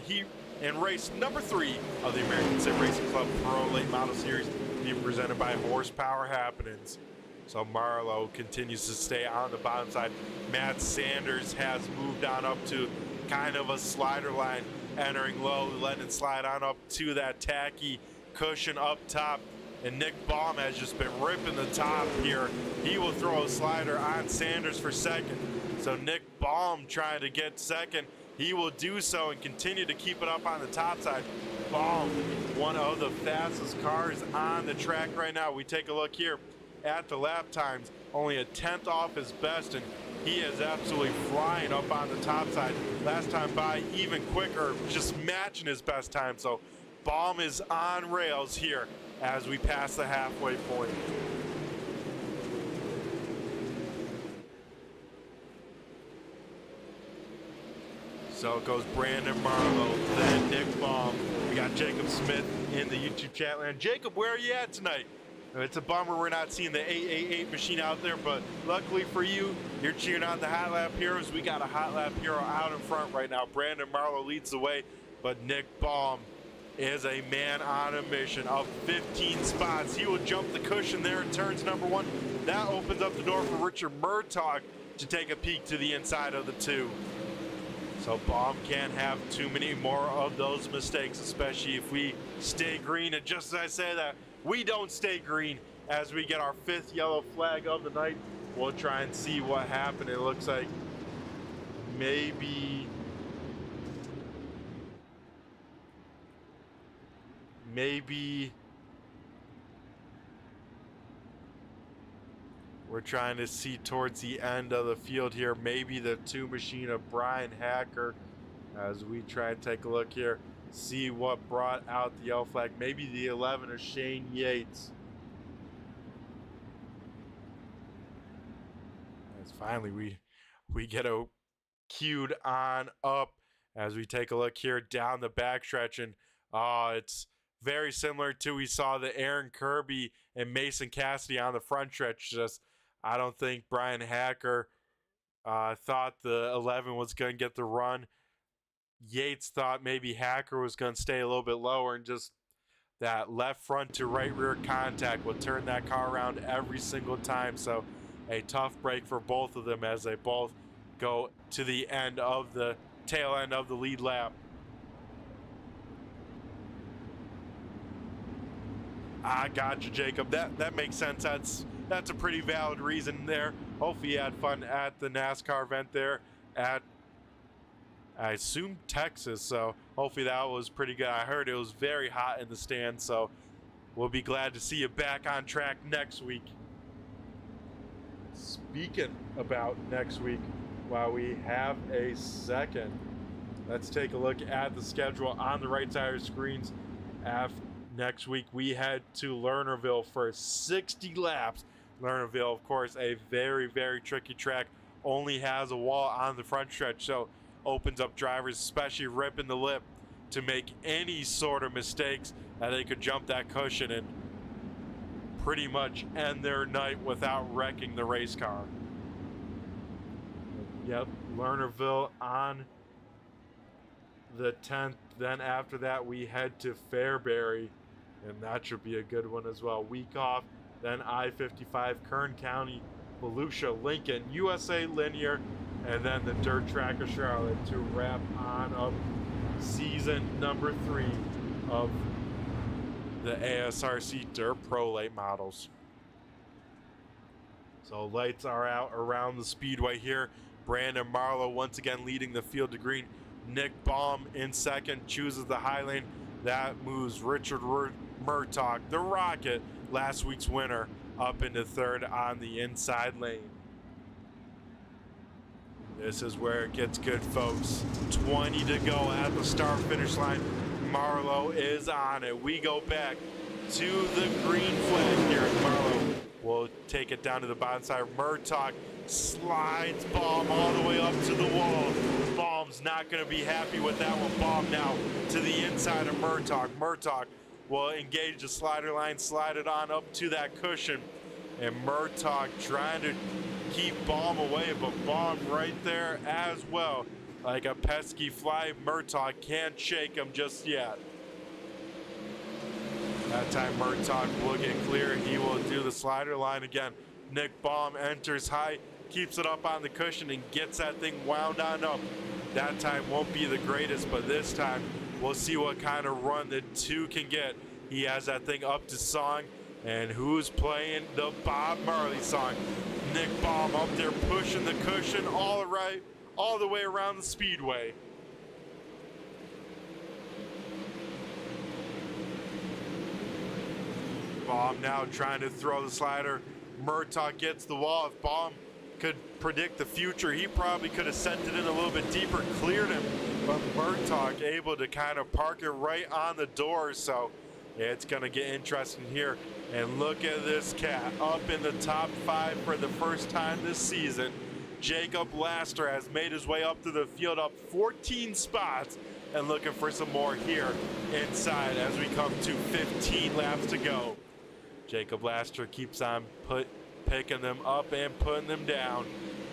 in race number 3 of the American Sim Racing Club Pro Late Model Series, being presented by Horsepower Happenings. So Marlowe continues to stay on the bottom side. Matt Sanders has moved on up to kind of a slider line, entering low, letting it slide on up to that tacky cushion up top. And Nick Baum has just been ripping the top here. He will throw a slider on Sanders for second. So Nick Baum trying to get second. He will do so and continue to keep it up on the top side. Baum, one of the fastest cars on the track right now. We take a look here at the lap times, only a 10th off his best, and he is absolutely flying up on the top side. Last time by, even quicker, just matching his best time. So Baum is on rails here as we pass the halfway point. So it goes Brandon Marlowe, then Nick Baum. We got Jacob Smith in the YouTube chat land. Jacob, where are you at tonight? It's a bummer we're not seeing the 888 machine out there, but luckily for you, you're cheering on the HotLap Heroes. We got a HotLap Hero out in front right now. Brandon Marlowe leads the way, but Nick Baum is a man on a mission of 15 spots. He will jump the cushion there in turns number 1. That opens up the door for Richard Murtaugh to take a peek to the inside of the 2. So Baum can't have too many more of those mistakes, especially if we stay green. And just as I say that, we don't stay green as we get our 5th yellow flag of the night. We'll try and see what happened. It looks like maybe we're trying to see towards the end of the field here, maybe the 2 machine of Brian Hacker, as we try and take a look here. see what brought out the yellow flag. Maybe the 11 of Shane Yates. As finally we get a queued on up as we take a look here down the backstretch, and it's very similar to we saw the Aaron Kirby and Mason Cassidy on the front stretch. Just I don't think Brian Hacker thought the 11 was going to get the run. Yates thought maybe Hacker was going to stay a little bit lower, and just that left front to right rear contact will turn that car around every single time. So a tough break for both of them as they both go to the end of the tail end of the lead lap. I got you, Jacob. That makes sense. That's a pretty valid reason there. Hopefully you had fun at the NASCAR event there at, I assume, Texas. So hopefully that was pretty good. I heard it was very hot in the stands, so we'll be glad to see you back on track next week. Speaking about next week, while we have a second, let's take a look at the schedule on the right side of the screens. Next week we head to Lernerville for 60 laps. Lernerville, of course, a very, very tricky track. Only has a wall on the front stretch, so opens up drivers, especially ripping the lip, to make any sort of mistakes that they could jump that cushion and pretty much end their night without wrecking the race car. Yep, Lernerville on the 10th. Then after that we head to Fairbury, and that should be a good one as well. Week off, then I-55, Kern County, Volusia, Lincoln, USA Linear, and then the dirt track of Charlotte to wrap on up season number 3 of the ASRC Dirt Pro Late Models. So lights are out around the speedway here. Brandon Marlowe once again leading the field to green. Nick Baum in second, chooses the high lane. That moves Richard Murtaugh, the Rocket, last week's winner, up into third on the inside lane. This is where it gets good, folks. 20 to go at the start finish line. Marlowe is on it. We go back to the green flag here. Marlowe will take it down to the bottom side. Murtaugh slides Baum all the way up to the wall. Baum's not going to be happy with that one. Baum now to the inside of Murtaugh. Murtaugh will engage the slider line, slide it on up to that cushion. And Murtaugh trying to keep Baum away, but Baum right there as well. Like a pesky fly, Murtaugh can't shake him just yet. That time Murtaugh will get clear. He will do the slider line again. Nick Baum enters high, keeps it up on the cushion, and gets that thing wound on up. That time won't be the greatest, but this time we'll see what kind of run the two can get. He has that thing up to song, and who's playing the Bob Marley song? Nick Baum up there pushing the cushion all the way around the speedway. Baum now trying to throw the slider. Murtaugh gets the wall. If Baum could predict the future, he probably could have sent it in a little bit deeper, cleared him, but Murtaugh able to kind of park it right on the door. So it's going to get interesting here. And look at this cat up in the top 5 for the first time this season. Jacob Laster has made his way up to the field, up 14 spots, and looking for some more here inside as we come to 15 laps to go. Jacob Laster keeps on picking them up and putting them down.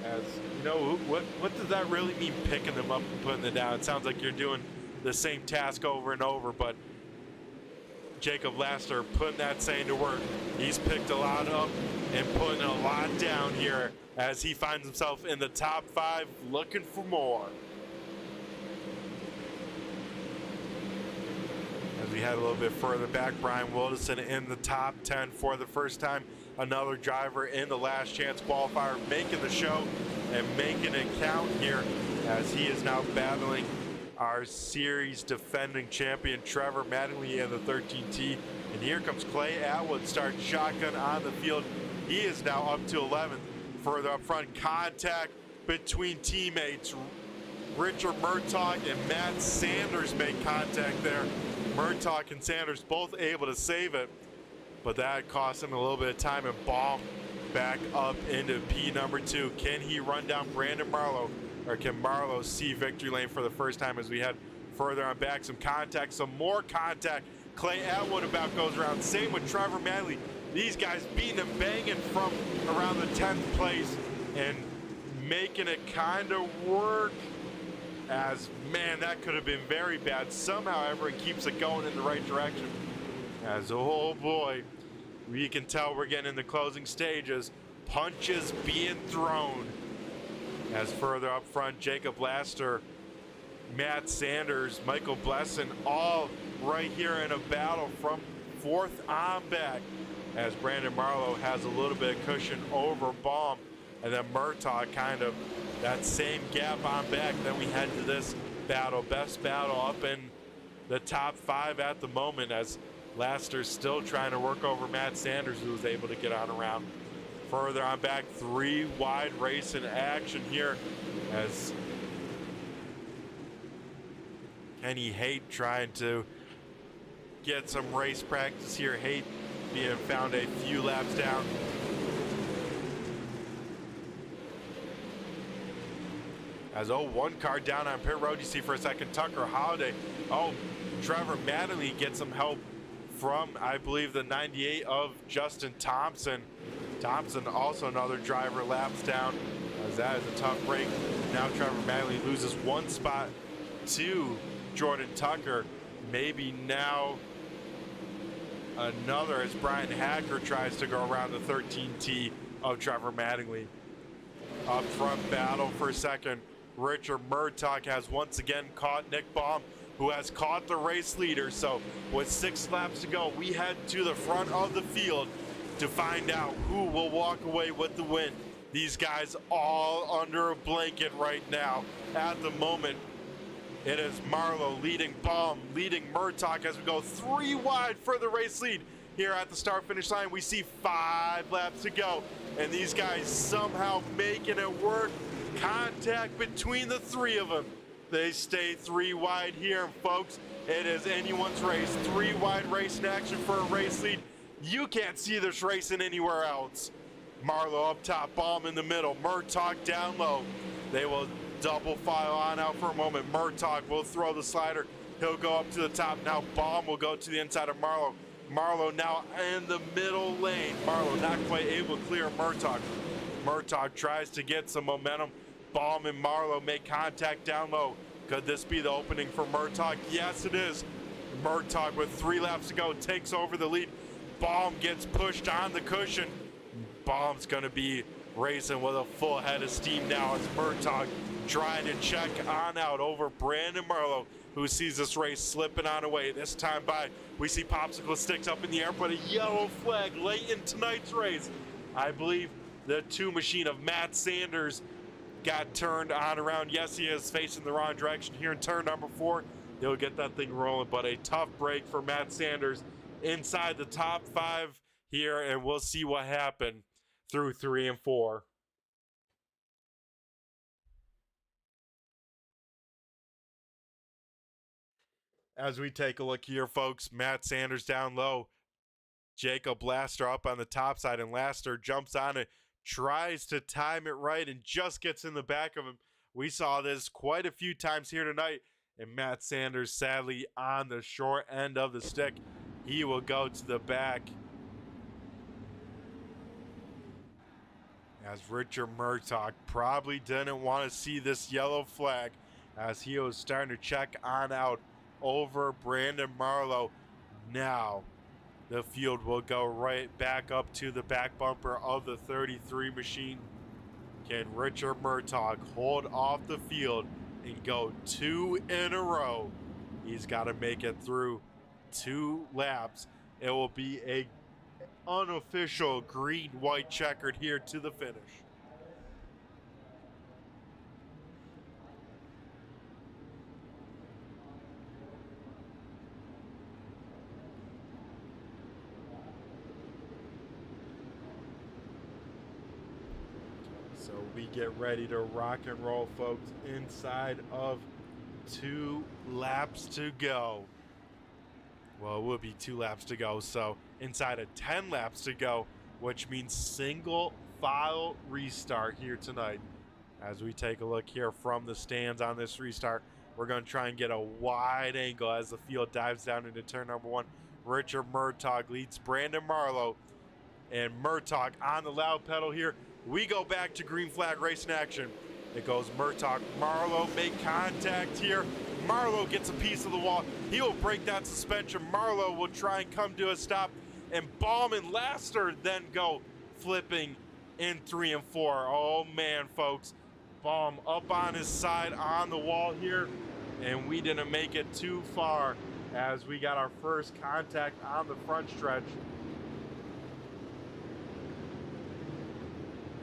As you know, what does that really mean, picking them up and putting them down? It sounds like you're doing the same task over and over, but Jacob Laster putting that saying to work. He's picked a lot up and putting a lot down here as he finds himself in the top 5 looking for more. As we head a little bit further back, Brian Wilderson in the top 10 for the first time. Another driver in the last chance qualifier making the show and making it count here as he is now battling our series defending champion Trevor Mattingly in the 13T. And here comes Clay Atwood, starts shotgun on the field. He is now up to 11th. Further up front, contact between teammates. Richard Murtaugh and Matt Sanders make contact there. Murtaugh and Sanders both able to save it, but that cost him a little bit of time, and Baum back up into P number 2. Can he run down Brandon Marlowe, or can Marlowe see victory lane for the first time as we head further on back? Some contact, some more contact. Clay Atwood about goes around. Same with Trevor Manley. These guys beating and banging from around the 10th place and making it kind of work. As, man, that could have been very bad. Somehow everyone keeps it going in the right direction. As, oh boy, we can tell we're getting in the closing stages. Punches being thrown. As further up front, Jacob Laster, Matt Sanders, Michael Blesson, all right here in a battle from 4th on back. As Brandon Marlowe has a little bit of cushion over Baum. And then Murtaugh kind of that same gap on back. Then we head to this battle, best battle up in the top 5 at the moment, as Laster's still trying to work over Matt Sanders, who was able to get on around. Further on back, 3 wide race in action here as Kenny Haight trying to get some race practice here. Haight being found a few laps down. As, oh, one car down on pit road, you see for a second Tucker Holiday. Oh, Trevor Mattingly gets some help from, I believe, the 98 of Justin Thompson. Thompson, also another driver, laps down, as that is a tough break. Now Trevor Mattingly loses 1 spot to Jordan Tucker. Maybe now another as Brian Hacker tries to go around the 13T of Trevor Mattingly. Up front battle for a second. Richard Murtaugh has once again caught Nick Baum, who has caught the race leader. So with 6 laps to go, we head to the front of the field to find out who will walk away with the win. These guys all under a blanket right now. At the moment, it is Marlowe leading Baum, leading Murtaugh as we go 3 wide for the race lead. Here at the start-finish line, we see 5 laps to go, and these guys somehow making it work. Contact between the 3 of them. They stay 3 wide here, and folks, it is anyone's race. 3 wide race in action for a race lead. You can't see this racing anywhere else. Marlowe up top, Baum in the middle, Murtaugh down low. They will double file on out for a moment. Murtaugh will throw the slider. He'll go up to the top. Now Baum will go to the inside of Marlowe. Marlowe now in the middle lane. Marlowe not quite able to clear Murtaugh. Murtaugh tries to get some momentum. Baum and Marlowe make contact down low. Could this be the opening for Murtaugh? Yes, it is. Murtaugh with 3 laps to go takes over the lead. Baum gets pushed on the cushion. Baum's going to be racing with a full head of steam now as Murtaugh trying to check on out over Brandon Marlowe, who sees this race slipping on away. This time by, we see popsicle sticks up in the air, but a yellow flag late in tonight's race. I believe the 2 machine of Matt Sanders got turned on around. Yes, he is facing the wrong direction here in turn number 4. He'll get that thing rolling, but a tough break for Matt Sanders inside the top 5 here, and we'll see what happened through 3 and 4. As we take a look here, folks, Matt Sanders down low. Jacob Laster up on the top side, and Laster jumps on it, tries to time it right, and just gets in the back of him. We saw this quite a few times here tonight, and Matt Sanders sadly on the short end of the stick. He will go to the back. As Richard Murtaugh probably didn't want to see this yellow flag, as he was starting to check on out over Brandon Marlowe. Now the field will go right back up to the back bumper of the 33 machine. Can Richard Murtaugh hold off the field and go 2 in a row? He's got to make it through 2 laps. It will be a unofficial green-white checkered here to the finish. So we get ready to rock and roll, folks, inside of 2 laps to go. Well, it would be 2 laps to go, so inside of 10 laps to go, which means single file restart here tonight. As we take a look here from the stands on this restart, we're going to try and get a wide angle as the field dives down into turn number 1. Richard Murtaugh leads Brandon Marlowe, and Murtaugh on the loud pedal here. We go back to green flag racing action. It goes Murtaugh, Marlowe make contact here. Marlowe gets a piece of the wall. He will break that suspension. Marlowe will try and come to a stop, and Baum and Laster then go flipping in 3 and 4. Oh man, folks. Baum up on his side on the wall here, and we didn't make it too far as we got our first contact on the front stretch.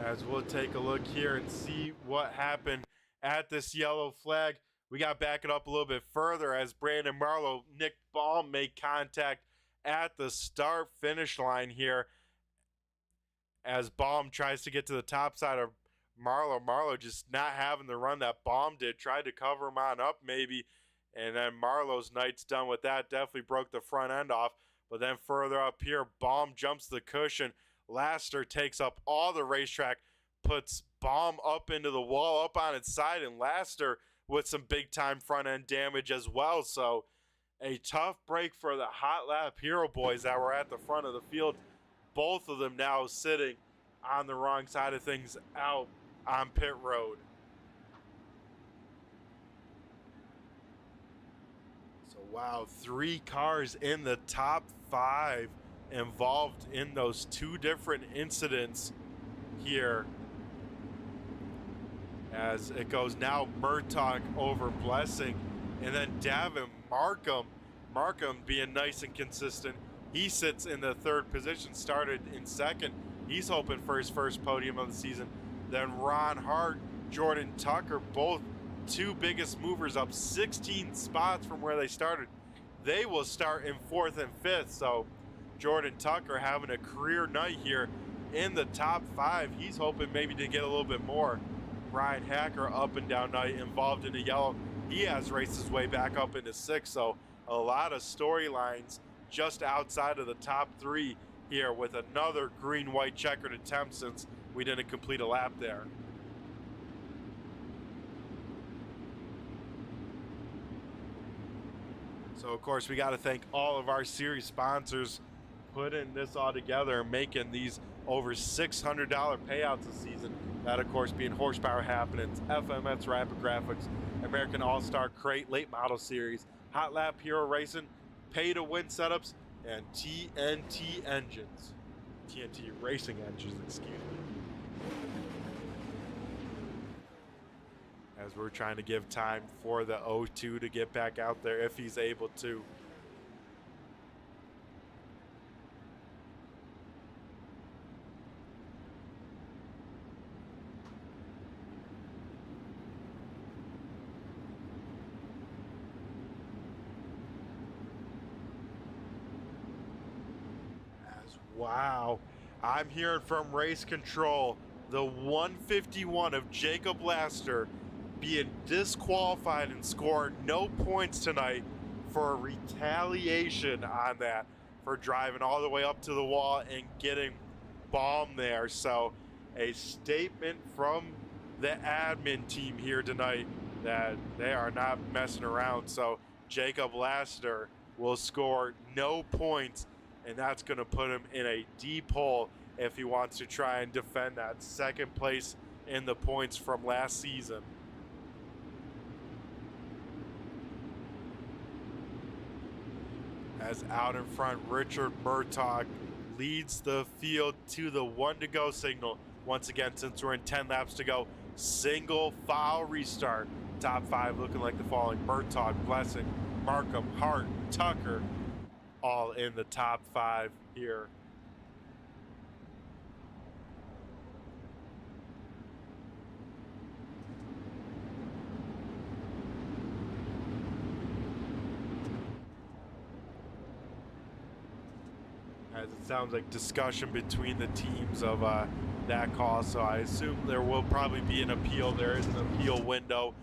As we'll take a look here and see what happened at this yellow flag. We got to back it up a little bit further as Brandon Marlowe, Nick Baum make contact at the start finish line here as Baum tries to get to the top side of Marlowe. Marlowe just not having the run that Baum did, tried to cover him on up maybe, and then Marlowe's night's done with that. Definitely broke the front end off, but then further up here, Baum jumps the cushion. Laster takes up all the racetrack, puts Baum up into the wall, up on its side, and Laster with some big time front end damage as well. So a tough break for the HotLap Hero boys that were at the front of the field. Both of them now sitting on the wrong side of things out on pit road. So wow, 3 cars in the top 5 involved in those 2 different incidents here. As it goes now Murtaugh over Blessing, and then Davin Markham being nice and consistent. He sits in the 3rd position, started in 2nd. He's hoping for his first podium of the season. Then Ron Hart, Jordan Tucker, both 2 biggest movers up 16 spots from where they started. They will start in 4th and 5th. So Jordan Tucker having a career night here in the top 5. He's hoping maybe to get a little bit more. Ryan Hacker up and down night involved in the yellow. He has raced his way back up into 6th. So a lot of storylines just outside of the top 3 here with another green-white checkered attempt since we didn't complete a lap there. So of course we got to thank all of our series sponsors putting this all together and making these over $600 payouts this season. That of course being Horsepower Happenings, FMS Rapid Graphixs, American All-Star Crate Late Model Series, HotLap Hero Racing, Pay to Win Setups, and TNT Engines. TNT Racing Engines, excuse me. As we're trying to give time for the 02 to get back out there if he's able to. Wow, I'm hearing from race control the 151 of Jacob Laster being disqualified and scoring no points tonight for a retaliation on that, for driving all the way up to the wall and getting Baum there. So a statement from the admin team here tonight that they are not messing around. So Jacob Laster will score no points, and that's going to put him in a deep hole if he wants to try and defend that 2nd place in the points from last season. As out in front, Richard Murtaugh leads the field to the 1 to go signal. Once again, since we're in 10 laps to go, single file restart. Top 5 looking like the following: Murtaugh, Blessing, Markham, Hart, Tucker, all in the top 5 here. as it sounds like discussion between the teams of that call. So I assume there will probably be an appeal. There is an appeal window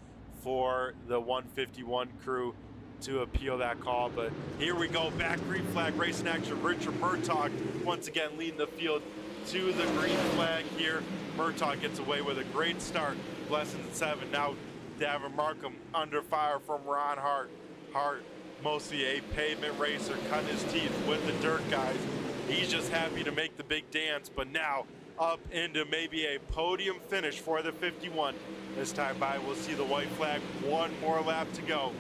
for the 151 crew to appeal that call. But here we go, back green flag, racing action. Richard Murtaugh once again leading the field to the green flag here. Murtaugh gets away with a great start. Blessings at 7. Now Davin Markham under fire from Ron Hart. Hart, mostly a pavement racer, cutting his teeth with the dirt guys. He's just happy to make the big dance, but now up into maybe a podium finish for the 51. This time by, we'll see the white flag. One more lap to go.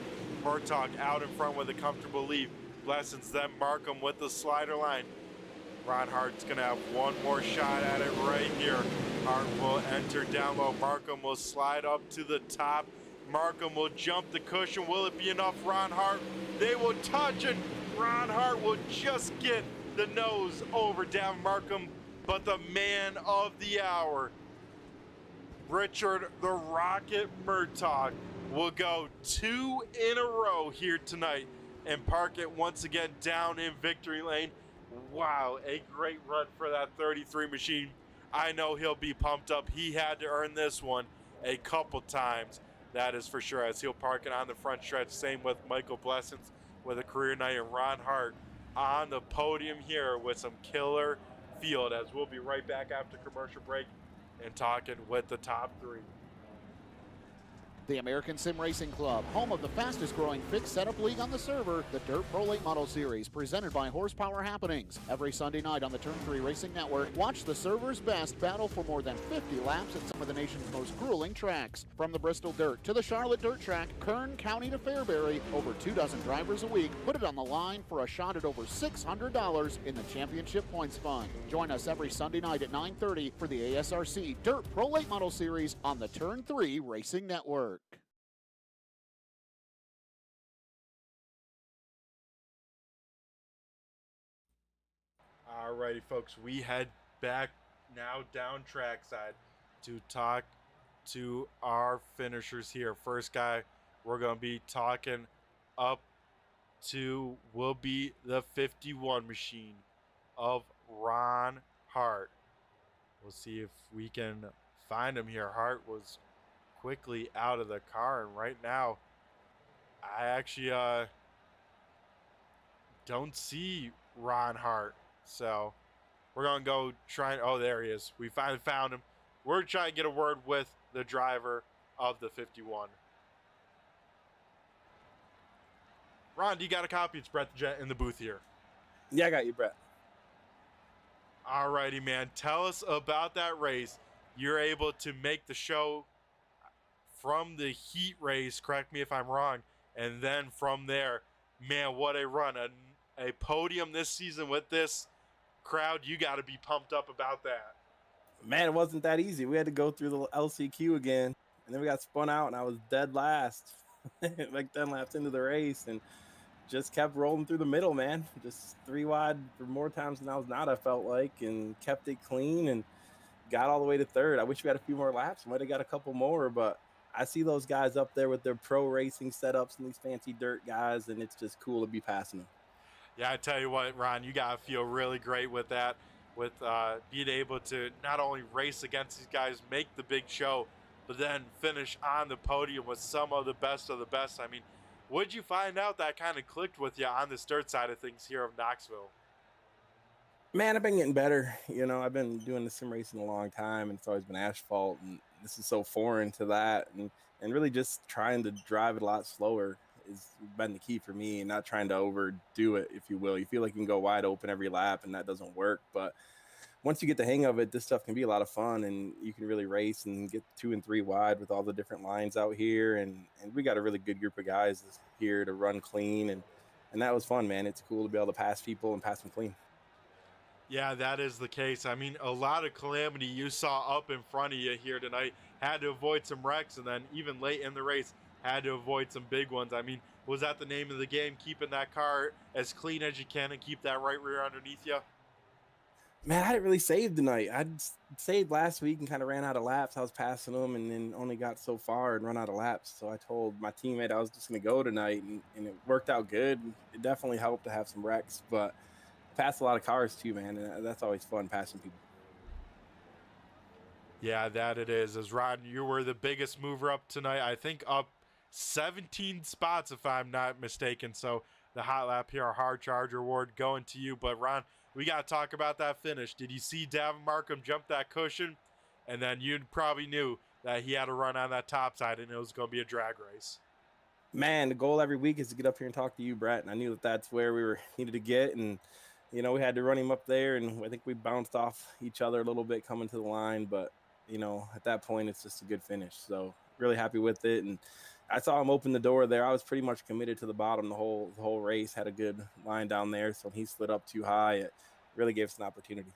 Murtaugh out in front with a comfortable lead. Blessings, then Markham with the slider line. Ron Hart's gonna have one more shot at it right here. Hart will enter down low. Markham will slide up to the top. Markham will jump the cushion. Will it be enough? Ron Hart, they will touch, and Ron Hart will just get the nose over down Markham. But the man of the hour, Richard the Rocket Murtaugh, will go 2 in a row here tonight and park it once again down in victory lane. Wow, a great run for that 33 machine. I know he'll be pumped up. He had to earn this one a couple times, that is for sure, as he'll park it on the front stretch. Same with Michael Blessings with a career night, and Ron Hart on the podium here with some killer field, as we'll be right back after commercial break and talking with the top 3.
The American Sim Racing Club, home of the fastest growing fixed setup league on the server, the Dirt Pro Late Model Series, presented by Horsepower Happenings. Every Sunday night on the Turn 3 Racing Network, watch the server's best battle for more than 50 laps at some of the nation's most grueling tracks. From the Bristol Dirt to the Charlotte Dirt Track, Kern County to Fairbury, over 24 drivers a week put it on the line for a shot at over $600 in the championship points fund. Join us every Sunday night at 9:30 for the ASRC Dirt Pro Late Model Series on the Turn 3 Racing Network.
Alrighty, folks, we head back now down trackside to talk to our finishers here. First guy we're going to be talking up to will be the 51 machine of Ron Hart. We'll see if we can find him here. Hart was quickly out of the car, and right now I actually don't see Ron Hart. So we're going to go try. Oh, there he is. We finally found him. We're trying to get a word with the driver of the 51. Ron, do you got a copy? It's Brett the Jet in the booth here.
Yeah, I got you, Brett.
All righty, man. Tell us about that race. You're able to make the show from the heat race, correct me if I'm wrong, and then from there, man, what a run. A podium this season with this crowd, you got to be pumped up about that.
Man, it wasn't that easy. We had to go through the LCQ again, and then we got spun out, and I was dead last, like 10 laps into the race, and just kept rolling through the middle, man. Just 3 wide for more times than I was not, I felt like, and kept it clean and got all the way to 3rd. I wish we had a few more laps. Might have got a couple more, but I see those guys up there with their pro racing setups and these fancy dirt guys, and it's just cool to be passing them.
Yeah, I tell you what, Ron, you got to feel really great with that, with being able to not only race against these guys, make the big show, but then finish on the podium with some of the best of the best. I mean, would you find out that kind of clicked with you on this dirt side of things here of Knoxville?
Man, I've been getting better. You know, I've been doing the sim racing a long time, and it's always been asphalt, and this is so foreign to that, and really just trying to drive it a lot slower has been the key for me, and not trying to overdo it, if you will. You feel like you can go wide open every lap, and that doesn't work. But once you get the hang of it, this stuff can be a lot of fun, and you can really race and get 2 and 3 wide with all the different lines out here. And we got a really good group of guys here to run clean, and that was fun, man. It's cool to be able to pass people and pass them clean.
Yeah, that is the case. I mean, a lot of calamity you saw up in front of you here tonight. Had to avoid some wrecks, and then even late in the race, had to avoid some big ones. I mean, was that the name of the game, keeping that car as clean as you can and keep that right rear underneath you?
Man, I didn't really save tonight. I saved last week and kind of ran out of laps. I was passing them and then only got so far and run out of laps. So I told my teammate I was just going to go tonight, and it worked out good. It definitely helped to have some wrecks, but pass a lot of cars too, man, and that's always fun passing people.
Yeah, that it is. As Ron, you were the biggest mover up tonight. I think up 17 spots, if I'm not mistaken. So the HotLap Hero Hard Charger Award going to you. But Ron, we got to talk about that finish. Did you see Davin Markham jump that cushion? And then you probably knew that he had to run on that top side, and it was going to be a drag race.
Man, the goal every week is to get up here and talk to you, Brett. And I knew that that's where we were needed to get. And, you know, we had to run him up there. And I think we bounced off each other a little bit coming to the line. But, you know, at that point, it's just a good finish. So really happy with it. And I saw him open the door there. I was pretty much committed to the bottom the whole race. Had a good line down there. So when he slid up too high, it really gave us an opportunity.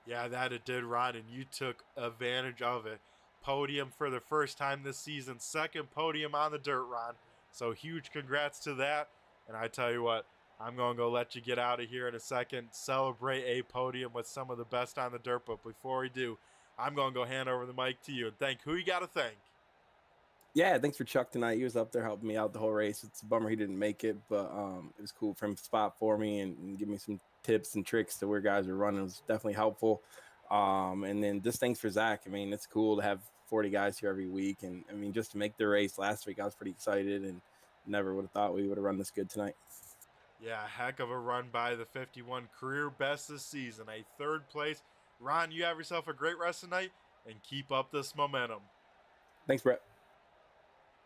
Yeah, that it did, Ron, and you took advantage of it. Podium for the first time this season. Second podium on the dirt, Ron. So huge congrats to that. And I tell you what, I'm going to go let you get out of here in a second, celebrate a podium with some of the best on the dirt. But before we do, I'm going to go hand over the mic to you and thank who you got to thank.
Yeah, thanks for Chuck tonight. He was up there helping me out the whole race. It's a bummer he didn't make it, but it was cool for him to spot for me and give me some tips and tricks to where guys are running. It was definitely helpful. And then just thanks for Zach. I mean, it's cool to have 40 guys here every week. And I mean, just to make the race last week, I was pretty excited and never would have thought we would have run this good tonight.
Yeah, heck of a run by the 51, career best this season, a third place. Ron, you have yourself a great rest of the night and keep up this momentum.
Thanks, Brett.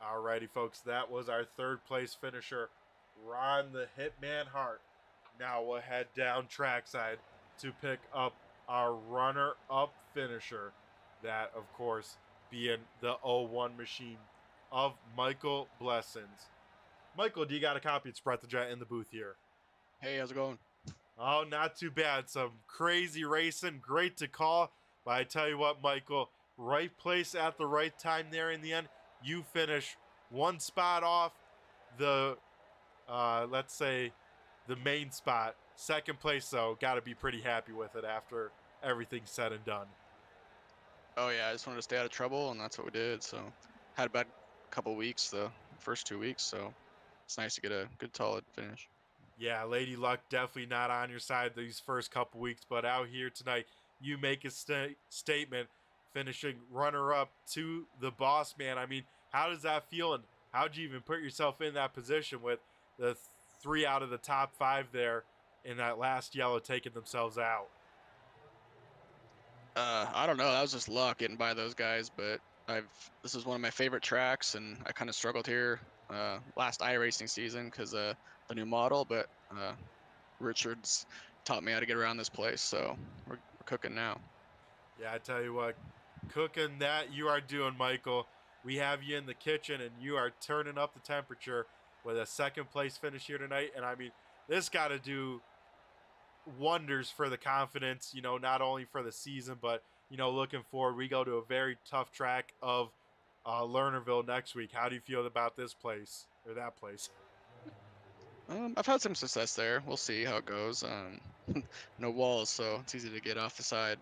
Alrighty, folks, that was our third place finisher, Ron the Hitman Hart. Now we'll head down trackside to pick up our runner-up finisher. That, of course, being the 01 machine of Michael Blessings. Michael, do you got a copy of Spread the Jet in the booth here?
Hey, how's it going?
Oh, not too bad. Some crazy racing. Great to call. But I tell you what, Michael, right place at the right time there in the end. You finish one spot off the, let's say, the main spot. Second place, though, got to be pretty happy with it after everything's said and done.
Oh yeah, I just wanted to stay out of trouble, and that's what we did. So, had a bad couple weeks, the first 2 weeks, so it's nice to get a good solid finish.
Yeah, Lady Luck definitely not on your side these first couple weeks, but out here tonight, you make a statement, finishing runner-up to the boss man. I mean, how does that feel, and how'd you even put yourself in that position with the 3 out of the top 5 there in that last yellow taking themselves out?
I don't know. That was just luck getting by those guys, but this is one of my favorite tracks, and I kind of struggled here last iRacing season because the new model, but Richard's taught me how to get around this place, so we're cooking now.
Yeah, I tell you what, cooking that you are doing, Michael. We have you in the kitchen, and you are turning up the temperature with a second place finish here tonight. And I mean, this got to do wonders for the confidence, you know, not only for the season, but, you know, looking forward. We go to a very tough track of Lernerville next week. How do you feel about this place or that place?
I've had some success there. We'll see how it goes. No walls, so it's easy to get off the side.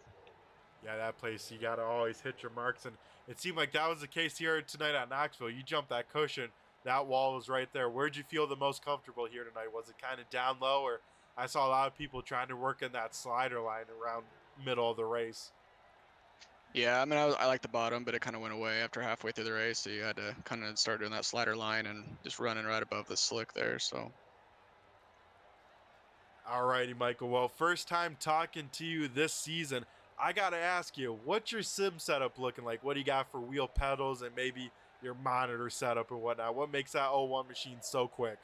Yeah, that place, you got to always hit your marks. And it seemed like that was the case here tonight at Knoxville. You jumped that cushion. That wall was right there. Where'd you feel the most comfortable here tonight? Was it kind of down low, or I saw a lot of people trying to work in that slider line around middle of the race?
Yeah, I mean, I like the bottom, but it kind of went away after halfway through the race, so you had to kind of start doing that slider line and just running right above the slick there, so.
Alrighty, Michael. Well, first time talking to you this season. I got to ask you, what's your sim setup looking like? What do you got for wheel pedals and maybe your monitor setup and whatnot? What makes that 01 machine so quick?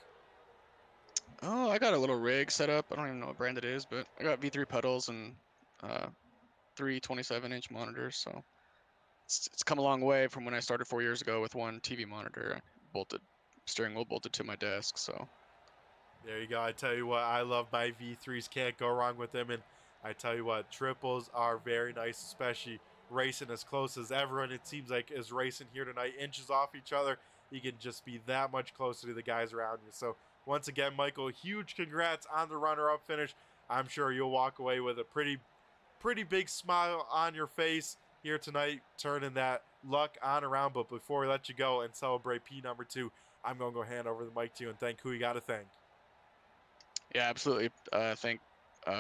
Oh, I got a little rig set up. I don't even know what brand it is, but I got V3 pedals and 3 27-inch monitors, so it's come a long way from when I started 4 years ago with one TV monitor, steering wheel bolted to my desk, so.
There you go. I tell you what, I love my V3s. Can't go wrong with them. And I tell you what, triples are very nice, especially racing as close as everyone, it seems like, is racing here tonight. Inches off each other. You can just be that much closer to the guys around you. So once again, Michael, huge congrats on the runner-up finish. I'm sure you'll walk away with a pretty big smile on your face here tonight, turning that luck on around. But before we let you go and celebrate P number 2, I'm going to go hand over the mic to you and thank who you got to thank.
Yeah, absolutely. Thank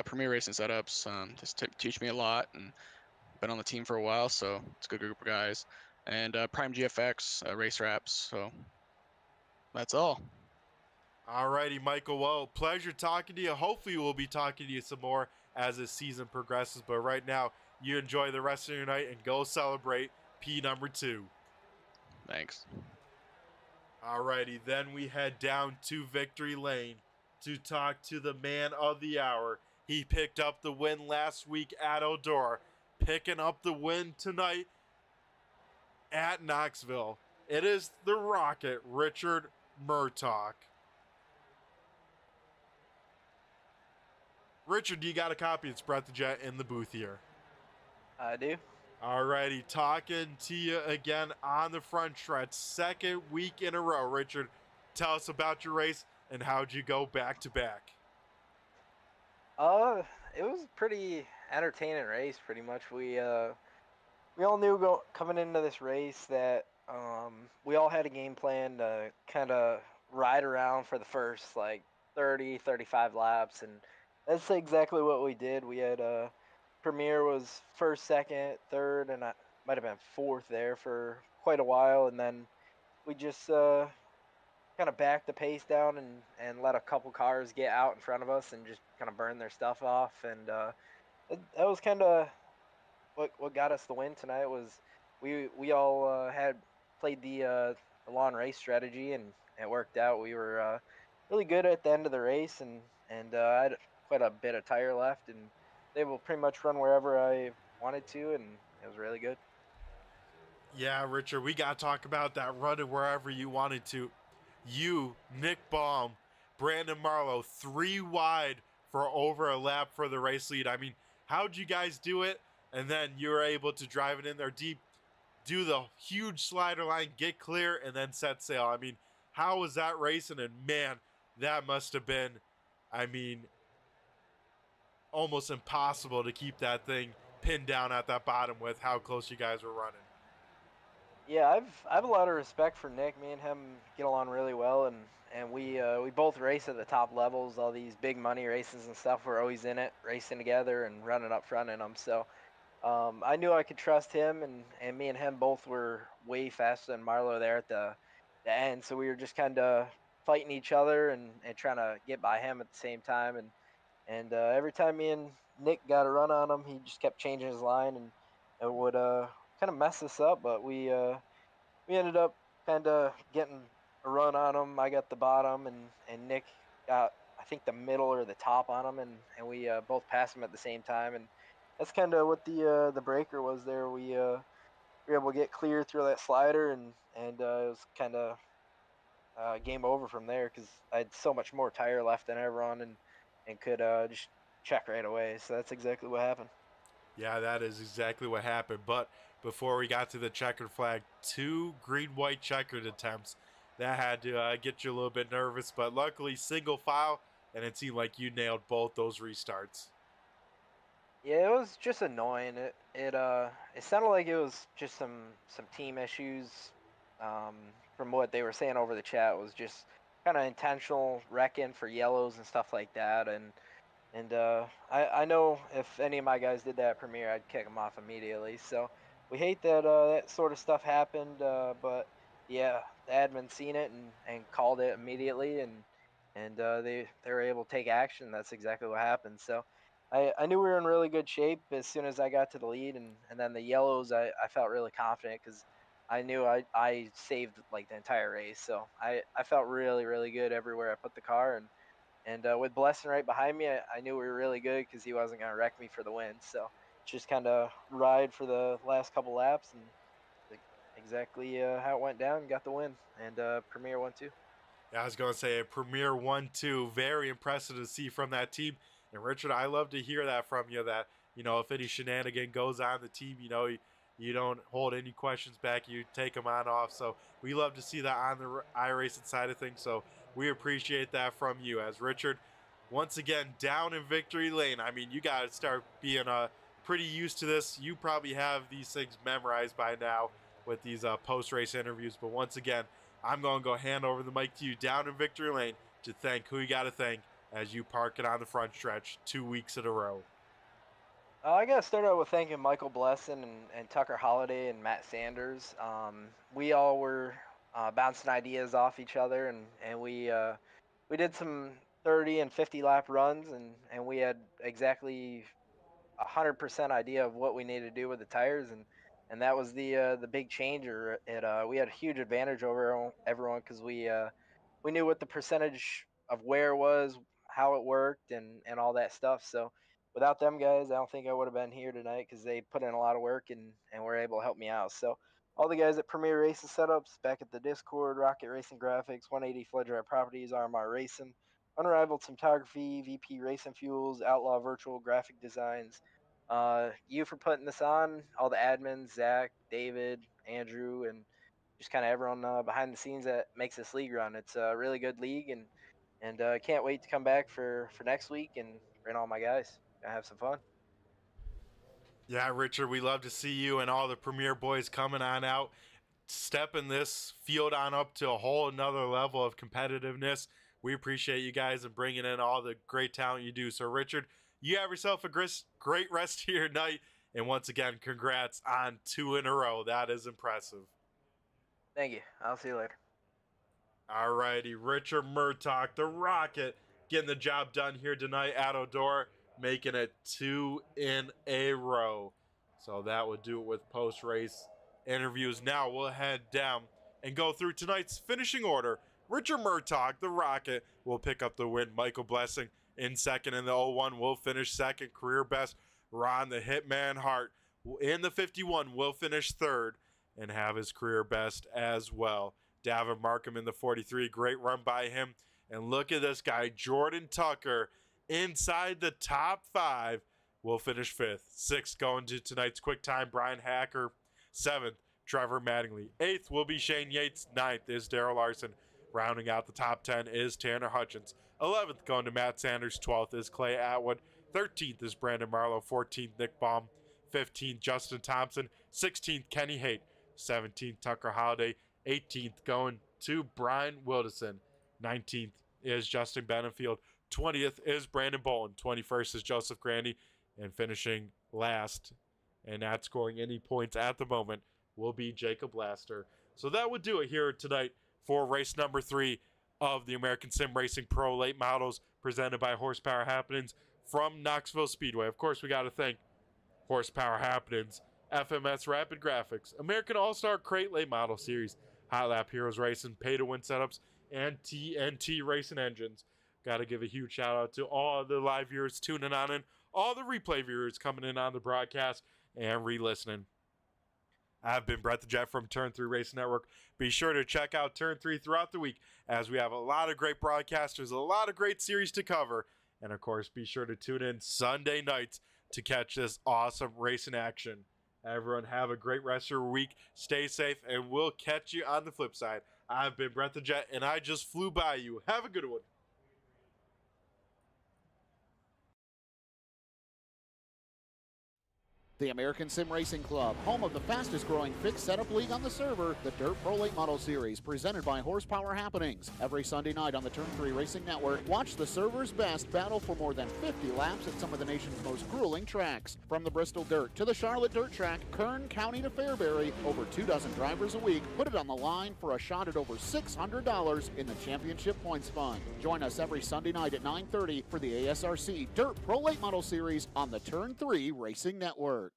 Premier Racing setups. Just teach me a lot, and been on the team for a while, so it's a good group of guys. And Prime GFX, Race Wraps. So that's all.
Alrighty, Michael. Well, pleasure talking to you. Hopefully, we'll be talking to you some more as the season progresses. But right now, you enjoy the rest of your night and go celebrate P number 2.
Thanks.
Alrighty, then we head down to Victory Lane to talk to the man of the hour. He picked up the win last week at Odor, picking up the win tonight at Knoxville. It is the Rocket, Richard Murtaugh. Richard, you got a copy? It's Brett the Jet in the booth here.
I do.
Alrighty, talking to you again on the front stretch. Second week in a row. Richard, tell us about your race and how'd you go back to back?
It was a pretty entertaining race. Pretty much, we all knew coming into this race that we all had a game plan to kind of ride around for the first like 30, 35 laps, and that's exactly what we did. We had Premier was first, second, third, and I might have been fourth there for quite a while, and then we just kind of backed the pace down and let a couple cars get out in front of us and just kind of burn their stuff off, and that was kind of what got us the win tonight. Was we all had played the lawn race strategy, and it worked out. We were really good at the end of the race, and I had quite a bit of tire left, and they will pretty much run wherever I wanted to, and it was really good.
Yeah, Richard, we got to talk about that running wherever you wanted to. You, Nick Baum, Brandon Marlowe, 3 wide for over a lap for the race lead. I mean, how'd you guys do it? And then you were able to drive it in there deep, do the huge slider line, get clear, and then set sail. I mean, how was that racing? And man, that must have been, I mean, almost impossible to keep that thing pinned down at that bottom with how close you guys were running.
Yeah, I have a lot of respect for Nick. Me and him get along really well, and we both race at the top levels. All these big money races and stuff, we're always in it, racing together and running up front in them. So I knew I could trust him, and me and him both were way faster than Marlo there at the end. So we were just kind of fighting each other and trying to get by him at the same time. And every time me and Nick got a run on him, he just kept changing his line, and it would kind of mess us up. But we ended up kind of getting a run on him. I got the bottom, and Nick got, I think, the middle or the top on him, and we both passed him at the same time. And that's kind of what the breaker was there. We were able to get clear through that slider, and it was kind of game over from there because I had so much more tire left than everyone, and could just check right away. So that's exactly what happened.
Yeah, that is exactly what happened. But before we got to the checkered flag, 2 green-white checkered attempts. That had to get you a little bit nervous, but luckily single file, and it seemed like you nailed both those restarts.
Yeah, it was just annoying. It sounded like it was just some team issues. From what they were saying over the chat, was just kind of intentional wrecking for yellows and stuff like that. And I know if any of my guys did that at Premier, I'd kick them off immediately. So we hate that that sort of stuff happened. But yeah, the admin seen it and called it immediately, and they were able to take action. That's exactly what happened. So I knew we were in really good shape as soon as I got to the lead, and then the yellows, I felt really confident because I knew I saved like the entire race. So I felt really, really good everywhere I put the car, and with Blessing right behind me, I knew we were really good because he wasn't going to wreck me for the win. So just kind of ride for the last couple laps, and exactly how it went down, got the win, and Premier won too.
Yeah, I was going to say a Premier 1-2. Very impressive to see from that team. And Richard, I love to hear that from you, that, you know, if any shenanigan goes on the team, you know, you don't hold any questions back. You take them on off. So we love to see that on the iRacing side of things. So we appreciate that from you. As Richard, once again, down in victory lane. I mean, you got to start being pretty used to this. You probably have these things memorized by now with these post-race interviews. But once again, I'm going to go hand over the mic to you down in victory lane to thank who you got to thank, as you park it on the front stretch 2 weeks in a row?
I got to start out with thanking Michael Blesson and Tucker Holliday and Matt Sanders. We all were bouncing ideas off each other, and we did some 30 and 50 lap runs, and we had exactly 100% idea of what we needed to do with the tires, and that was the big changer. We had a huge advantage over everyone because we knew what the percentage of wear was, how it worked, and all that stuff. So without them guys, I don't think I would have been here tonight because they put in a lot of work and were able to help me out. So all the guys at Premier Racing Setups, back at the Discord, Rocket Racing Graphics, 180 Fledger Properties, RMR Racing, Unrivaled Cinematography, VP Racing Fuels, Outlaw Virtual Graphic Designs, you for putting this on, all the admins, Zach, David, Andrew, and just kind of everyone behind the scenes that makes this league run. It's a really good league, and can't wait to come back for next week and bring all my guys. Gonna have some fun.
Yeah, Richard, we love to see you and all the Premier boys coming on out, stepping this field on up to a whole another level of competitiveness. We appreciate you guys and bringing in all the great talent you do. So, Richard, you have yourself a great rest of your night. And once again, congrats on 2 in a row. That is impressive.
Thank you. I'll see you later.
All righty, Richard Murtaugh, the Rocket, getting the job done here tonight at Odor, making it 2 in a row. So that would do it with post-race interviews. Now we'll head down and go through tonight's finishing order. Richard Murtaugh, the Rocket, will pick up the win. Michael Blessing in second in the 01 will finish second. Career best, Ron the Hitman Hart in the 51 will finish third and have his career best as well. Davin Markham in the 43, great run by him. And look at this guy, Jordan Tucker, inside the top 5, will finish 5th. 6th going to tonight's quick time, Brian Hacker. 7th, Trevor Mattingly. 8th will be Shane Yates. 9th is Daryl Larson. Rounding out the top 10 is Tanner Hutchins. 11th going to Matt Sanders. 12th is Clay Atwood. 13th is Brandon Marlowe. 14th, Nick Baum. 15th, Justin Thompson. 16th, Kenny Haight. 17th, Tucker Holliday. 18th going to Brian Wildison. 19th is Justin Benefield. 20th is Brandon Bolin. 21st is Joseph Grandy. And finishing last, and not scoring any points at the moment, will be Jacob Laster. So that would do it here tonight for race number 3 of the American Sim Racing Pro Late Models presented by Horsepower Happenings from Knoxville Speedway. Of course, we got to thank Horsepower Happenings, FMS Rapid Graphixs, American All-Star Crate Late Model Series, HotLap Heros Racing, Pay to Win Setups, and TNT Racing Engines. Got to give a huge shout out to all the live viewers tuning on in, all the replay viewers coming in on the broadcast and re-listening. I've been Brett the Jet from Turn 3 Racing Network. Be sure to check out Turn 3 throughout the week as we have a lot of great broadcasters, a lot of great series to cover. And of course, be sure to tune in Sunday nights to catch this awesome racing action. Everyone have a great rest of your week. Stay safe, and we'll catch you on the flip side. I've been Brett the Jet, and I just flew by you. Have a good one.
The American Sim Racing Club, home of the fastest growing fixed setup league on the server, the Dirt Pro Late Model Series, presented by Horsepower Happenings. Every Sunday night on the Turn 3 Racing Network, watch the server's best battle for more than 50 laps at some of the nation's most grueling tracks. From the Bristol Dirt to the Charlotte Dirt Track, Kern County to Fairbury, over 24 drivers a week put it on the line for a shot at over $600 in the championship points fund. Join us every Sunday night at 9:30 for the ASRC Dirt Pro Late Model Series on the Turn 3 Racing Network.